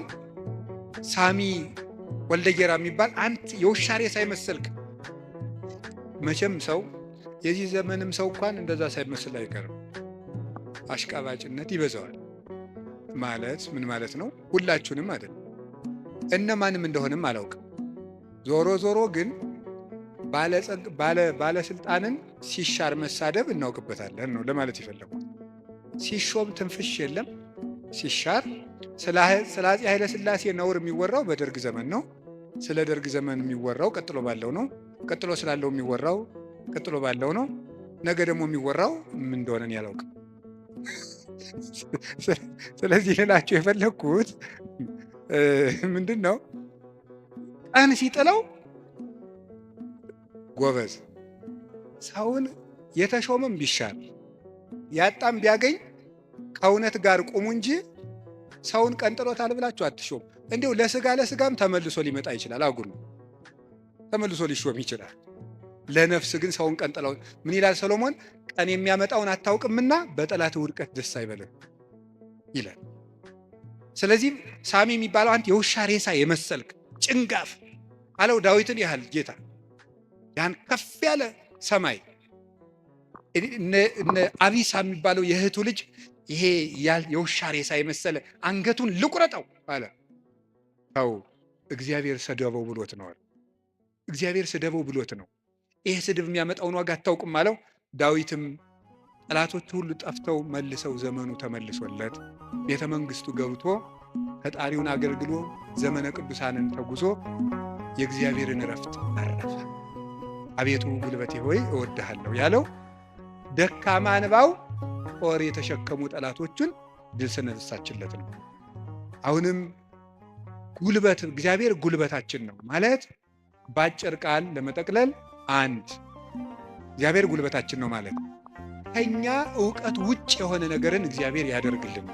ሳሚ ወልደጌራ የሚባል አንተ የውሻ ሬሳ አይመሰልክ። መቼም ሰው የዚህ ዘመንም ሰው እንኳን እንደዛ ሳይመስል አይቀርም። አሽቃባጭነት ይበዛዋል። ማለት ምን ማለት ነው? ሁላችሁንም አይደለም፣ እነማንም እንደሆነም አላውቅም። ዞሮ ዞሮ ግን ባለስልጣንን ሲሻር መሳደብ እናውቅበታለን ነው ለማለት የፈለጉት። ሲሾም ትንፍሽ የለም፣ ሲሻር ስለ አፄ ኃይለ ሥላሴ ነውር የሚወራው በደርግ ዘመን ነው። ስለ ደርግ ዘመን የሚወራው ቀጥሎ ባለው ነው። ቀጥሎ ስላለው የሚወራው ቀጥሎ ባለው ነው። ነገ ደግሞ የሚወራው ምን እንደሆነ ያላውቅም። ስለዚህ ልላችሁ የፈለግኩት ምንድን ነው? ቀን ሲጥለው ጎበዝ ሰውን የተሾመም ቢሻል ያጣም ቢያገኝ ከእውነት ጋር ቁሙ እንጂ ሰውን ቀንጥሎታል ብላችሁ አትሾም። እንዲሁ ለስጋም ተመልሶ ሊመጣ ይችላል። አጉል ተመልሶ ሊሾም ይችላል። ለነፍስ ግን ሰውን ቀንጥለው ምን ይላል ሰሎሞን? ቀን የሚያመጣውን አታውቅምና በጠላት ውድቀት ደስ አይበልህ ይላል። ስለዚህም ሳሚ የሚባለው አንተ የውሻ ሬሳ የመሰልክ ጭንጋፍ አለው ዳዊትን ያህል ጌታ ያን ከፍ ያለ ሰማይ እነ አቢሳ የሚባለው የእህቱ ልጅ ይሄ የውሻ ሬሳ የመሰለ አንገቱን ልቁረጠው አለ። ተው እግዚአብሔር ሰደበው ብሎት ነው አለ። እግዚአብሔር ስደበው ብሎት ነው። ይሄ ስድብ የሚያመጣውን ዋጋ አታውቅም አለው። ዳዊትም ጠላቶቹ ሁሉ ጠፍተው መልሰው ዘመኑ ተመልሶለት ቤተ መንግስቱ ገብቶ ፈጣሪውን አገልግሎ ዘመነ ቅዱሳንን ተጉዞ የእግዚአብሔርን እረፍት አረፈ። አቤቱ ጉልበቴ ሆይ እወድሃለሁ ያለው ደካማ እንባው ጦር የተሸከሙ ጠላቶቹን ድል ስነሳችለት ነው። አሁንም ጉልበት እግዚአብሔር ጉልበታችን ነው ማለት በአጭር ቃል ለመጠቅለል አንድ እግዚአብሔር ጉልበታችን ነው ማለት ከኛ እውቀት ውጭ የሆነ ነገርን እግዚአብሔር ያደርግልን።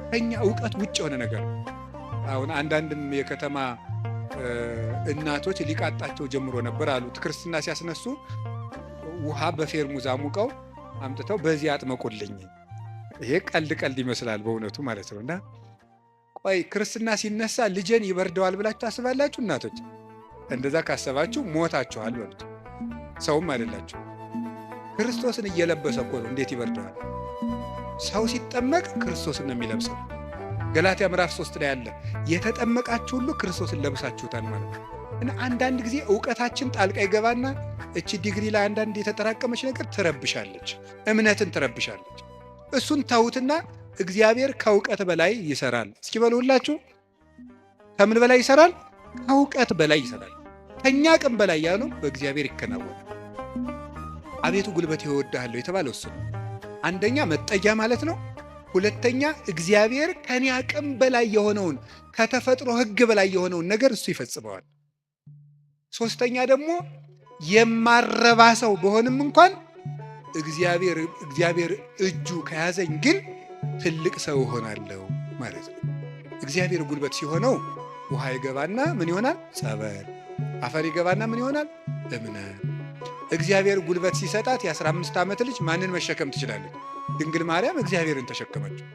ከኛ እውቀት ውጭ የሆነ ነገር አሁን አንዳንድም የከተማ እናቶች ሊቃጣቸው ጀምሮ ነበር አሉት። ክርስትና ሲያስነሱ ውሃ በፌርሙዝ አሙቀው አምጥተው በዚህ አጥመቁልኝ። ይሄ ቀልድ ይመስላል በእውነቱ ማለት ነው። እና ቆይ ክርስትና ሲነሳ ልጄን ይበርደዋል ብላችሁ ታስባላችሁ? እናቶች እንደዛ ካሰባችሁ ሞታችኋል በሉት። ሰውም አይደላችሁ። ክርስቶስን እየለበሰ እኮ ነው። እንዴት ይበርደዋል? ሰው ሲጠመቅ ክርስቶስን ነው የሚለብሰው። ገላትያ ምዕራፍ 3 ላይ ያለ የተጠመቃችሁ ሁሉ ክርስቶስን ለብሳችሁታል ማለት ነው። እና አንዳንድ ጊዜ እውቀታችን ጣልቃ ይገባና እቺ ዲግሪ ላይ አንዳንድ የተጠራቀመች ነገር ትረብሻለች፣ እምነትን ትረብሻለች። እሱን ተውትና እግዚአብሔር ከእውቀት በላይ ይሰራል። እስኪ በሉ ሁላችሁ፣ ከምን በላይ ይሰራል? ከእውቀት በላይ ይሰራል። ከኛ አቅም በላይ ያለው በእግዚአብሔር ይከናወናል። አቤቱ ጉልበቴ እወድሃለሁ የተባለው እሱ ነው። አንደኛ መጠጊያ ማለት ነው። ሁለተኛ እግዚአብሔር ከኔ አቅም በላይ የሆነውን ከተፈጥሮ ሕግ በላይ የሆነውን ነገር እሱ ይፈጽመዋል። ሶስተኛ ደግሞ የማረባ ሰው በሆንም እንኳን እግዚአብሔር እጁ ከያዘኝ ግን ትልቅ ሰው እሆናለሁ ማለት ነው። እግዚአብሔር ጉልበት ሲሆነው ውሃ ይገባና ምን ይሆናል? ጸበል። አፈር ይገባና ምን ይሆናል? እምነት። እግዚአብሔር ጉልበት ሲሰጣት የ15 ዓመት ልጅ ማንን መሸከም ትችላለች? ድንግል ማርያም እግዚአብሔርን ተሸከመችው።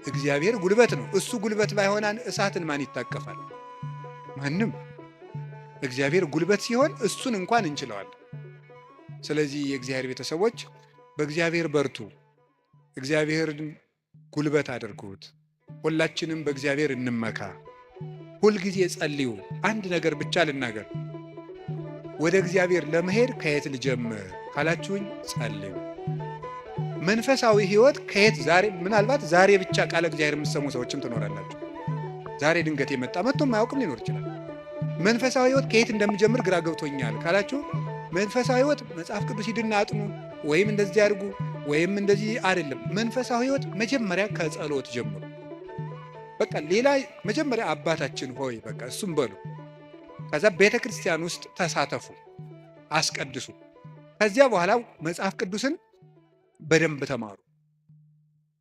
እግዚአብሔር ጉልበት ነው። እሱ ጉልበት ባይሆናን እሳትን ማን ይታቀፋል? ማንም። እግዚአብሔር ጉልበት ሲሆን እሱን እንኳን እንችለዋለን። ስለዚህ የእግዚአብሔር ቤተሰቦች በእግዚአብሔር በርቱ፣ እግዚአብሔርን ጉልበት አድርጉት። ሁላችንም በእግዚአብሔር እንመካ። ሁልጊዜ ጸልዩ። አንድ ነገር ብቻ ልናገር፣ ወደ እግዚአብሔር ለመሄድ ከየት ልጀምር ካላችሁኝ ጸልዩ። መንፈሳዊ ሕይወት ከየት ዛሬ ምናልባት ዛሬ ብቻ ቃለ እግዚአብሔር የምትሰሙ ሰዎችም ትኖራላችሁ። ዛሬ ድንገት የመጣ መጥቶ የማያውቅም ሊኖር ይችላል። መንፈሳዊ ሕይወት ከየት እንደምጀምር ግራ ገብቶኛል ካላችሁ መንፈሳዊ ሕይወት መጽሐፍ ቅዱስ ሂድና አጥኑ ወይም እንደዚህ አድርጉ ወይም እንደዚህ አይደለም። መንፈሳዊ ሕይወት መጀመሪያ ከጸሎት ጀምሩ። በቃ ሌላ መጀመሪያ አባታችን ሆይ በቃ እሱም በሉ። ከዛ ቤተ ክርስቲያን ውስጥ ተሳተፉ፣ አስቀድሱ። ከዚያ በኋላ መጽሐፍ ቅዱስን በደንብ ተማሩ።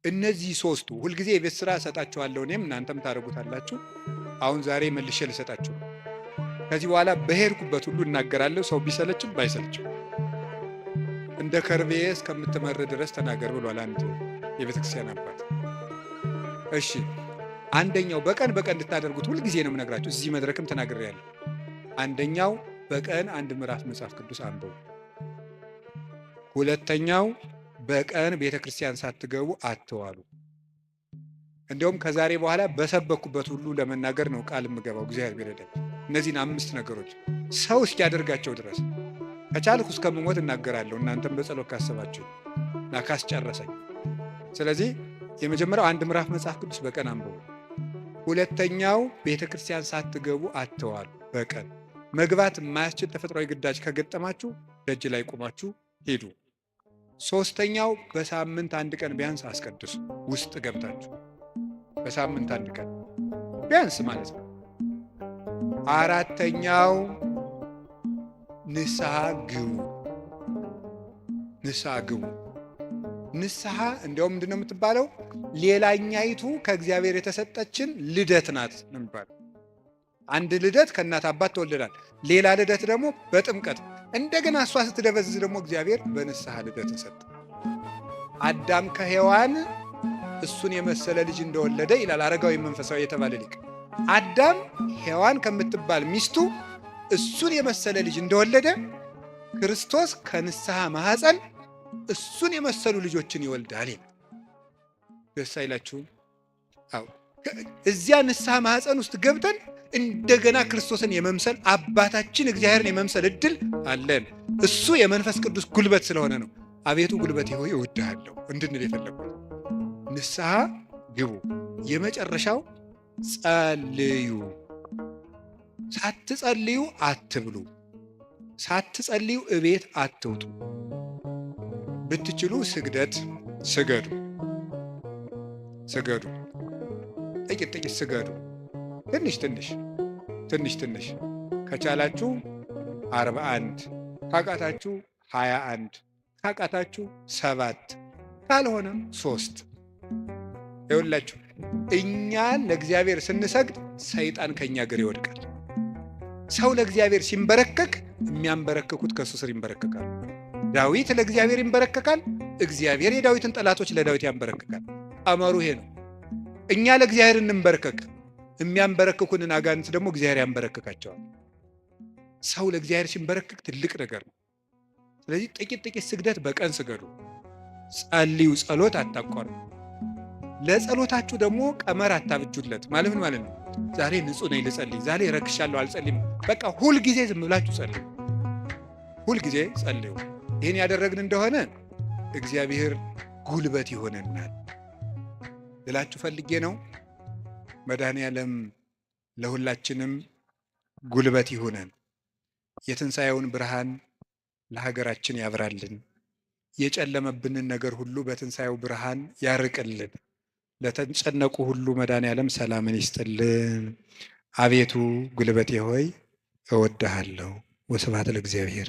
እነዚህ ሶስቱ ሁልጊዜ የቤት ስራ እሰጣችኋለሁ፣ እኔም እናንተም ታደርጉታላችሁ። አሁን ዛሬ መልሼ ልሰጣችሁ። ከዚህ በኋላ በሄድኩበት ሁሉ እናገራለሁ፣ ሰው ቢሰለችም ባይሰለችም። እንደ ከርቤ እስከምትመር ድረስ ተናገር ብሏል አንድ የቤተ ክርስቲያን አባት። እሺ አንደኛው በቀን እንድታደርጉት ሁልጊዜ ነው የምነግራችሁ። እዚህ መድረክም ተናግሬያለሁ። አንደኛው በቀን አንድ ምዕራፍ መጽሐፍ ቅዱስ አንብቡ። ሁለተኛው በቀን ቤተ ክርስቲያን ሳትገቡ አትዋሉ። እንዲሁም ከዛሬ በኋላ በሰበኩበት ሁሉ ለመናገር ነው ቃል የምገባው። እግዚአብሔር ይረዳል። እነዚህን 5 ነገሮች ሰው እስኪያደርጋቸው ድረስ ከቻልኩ እስከምሞት እናገራለሁ። እናንተም በጸሎት ካሰባችሁ እና ካስጨረሰኝ። ስለዚህ የመጀመሪያው አንድ ምዕራፍ መጽሐፍ ቅዱስ በቀን አንብቡ። ሁለተኛው ቤተ ክርስቲያን ሳትገቡ አትዋሉ። በቀን መግባት የማያስችል ተፈጥሯዊ ግዳጅ ከገጠማችሁ ደጅ ላይ ቆማችሁ ሄዱ። ሶስተኛው በሳምንት አንድ ቀን ቢያንስ አስቀድሱ። ውስጥ ገብታችሁ በሳምንት አንድ ቀን ቢያንስ ማለት ነው። አራተኛው ንስሐ ግቡ። ንስሐ ግቡ። ንስሐ እንዲያውም ምንድን ነው የምትባለው? ሌላኛይቱ ከእግዚአብሔር የተሰጠችን ልደት ናት ነው የሚባለው። አንድ ልደት ከእናት አባት ተወልደናል። ሌላ ልደት ደግሞ በጥምቀት እንደገና እሷ ስትደበዝዝ ደግሞ እግዚአብሔር በንስሐ ልደትን ሰጠ። አዳም ከሔዋን እሱን የመሰለ ልጅ እንደወለደ ይላል አረጋዊ መንፈሳዊ የተባለ ሊቅ። አዳም ሔዋን ከምትባል ሚስቱ እሱን የመሰለ ልጅ እንደወለደ ክርስቶስ ከንስሐ ማኅፀን እሱን የመሰሉ ልጆችን ይወልዳል። ደስ አይላችሁም? አዎ፣ እዚያ ንስሐ ማኅፀን ውስጥ ገብተን እንደገና ክርስቶስን የመምሰል አባታችን እግዚአብሔርን የመምሰል እድል አለን። እሱ የመንፈስ ቅዱስ ጉልበት ስለሆነ ነው አቤቱ ጉልበቴ ሆይ እወድሃለሁ እንድንል የፈለጉት። ንስሐ ግቡ። የመጨረሻው ጸልዩ። ሳትጸልዩ አትብሉ። ሳትጸልዩ እቤት አትውጡ። ብትችሉ ስግደት ስገዱ። ስገዱ። ጥቂት ጥቂት ስገዱ። ትንሽ ትንሽ ከቻላችሁ 41 ካቃታችሁ 21 ካቃታችሁ 7 ካልሆነም 3። ይኸውላችሁ እኛ ለእግዚአብሔር ስንሰግድ ሰይጣን ከኛ እግር ይወድቃል። ሰው ለእግዚአብሔር ሲንበረከክ የሚያንበረከኩት ከእሱ ስር ይንበረከካል። ዳዊት ለእግዚአብሔር ይንበረከካል፣ እግዚአብሔር የዳዊትን ጠላቶች ለዳዊት ያንበረከካል። ቀመሩ ይሄ ነው። እኛ ለእግዚአብሔር እንንበረከክ፣ የሚያንበረክኩንን አጋንንት ደግሞ እግዚአብሔር ያንበረክካቸዋል። ሰው ለእግዚአብሔር ሲንበረከክ ትልቅ ነገር ነው። ስለዚህ ጥቂት ጥቂት ስግደት በቀን ስገዱ። ጸልዩ። ጸሎት አታቋርጡ። ለጸሎታችሁ ደግሞ ቀመር አታብጁለት። ማለት ምን ማለት ነው? ዛሬ ንጹህ ነኝ ልጸልይ፣ ዛሬ ረክሻለሁ አልጸልይም። በቃ ሁልጊዜ ዝም ብላችሁ ጸልዩ። ሁልጊዜ ጸልዩ። ይህን ያደረግን እንደሆነ እግዚአብሔር ጉልበት ይሆነናል ልላችሁ ፈልጌ ነው። መድኃኔዓለም ለሁላችንም ጉልበት ይሆነን። የትንሣኤውን ብርሃን ለሀገራችን ያብራልን። የጨለመብንን ነገር ሁሉ በትንሣኤው ብርሃን ያርቅልን። ለተጨነቁ ሁሉ መድኃኔዓለም ሰላምን ይስጥልን። አቤቱ ጉልበቴ ሆይ እወድሃለሁ። ወስብሐት ለእግዚአብሔር።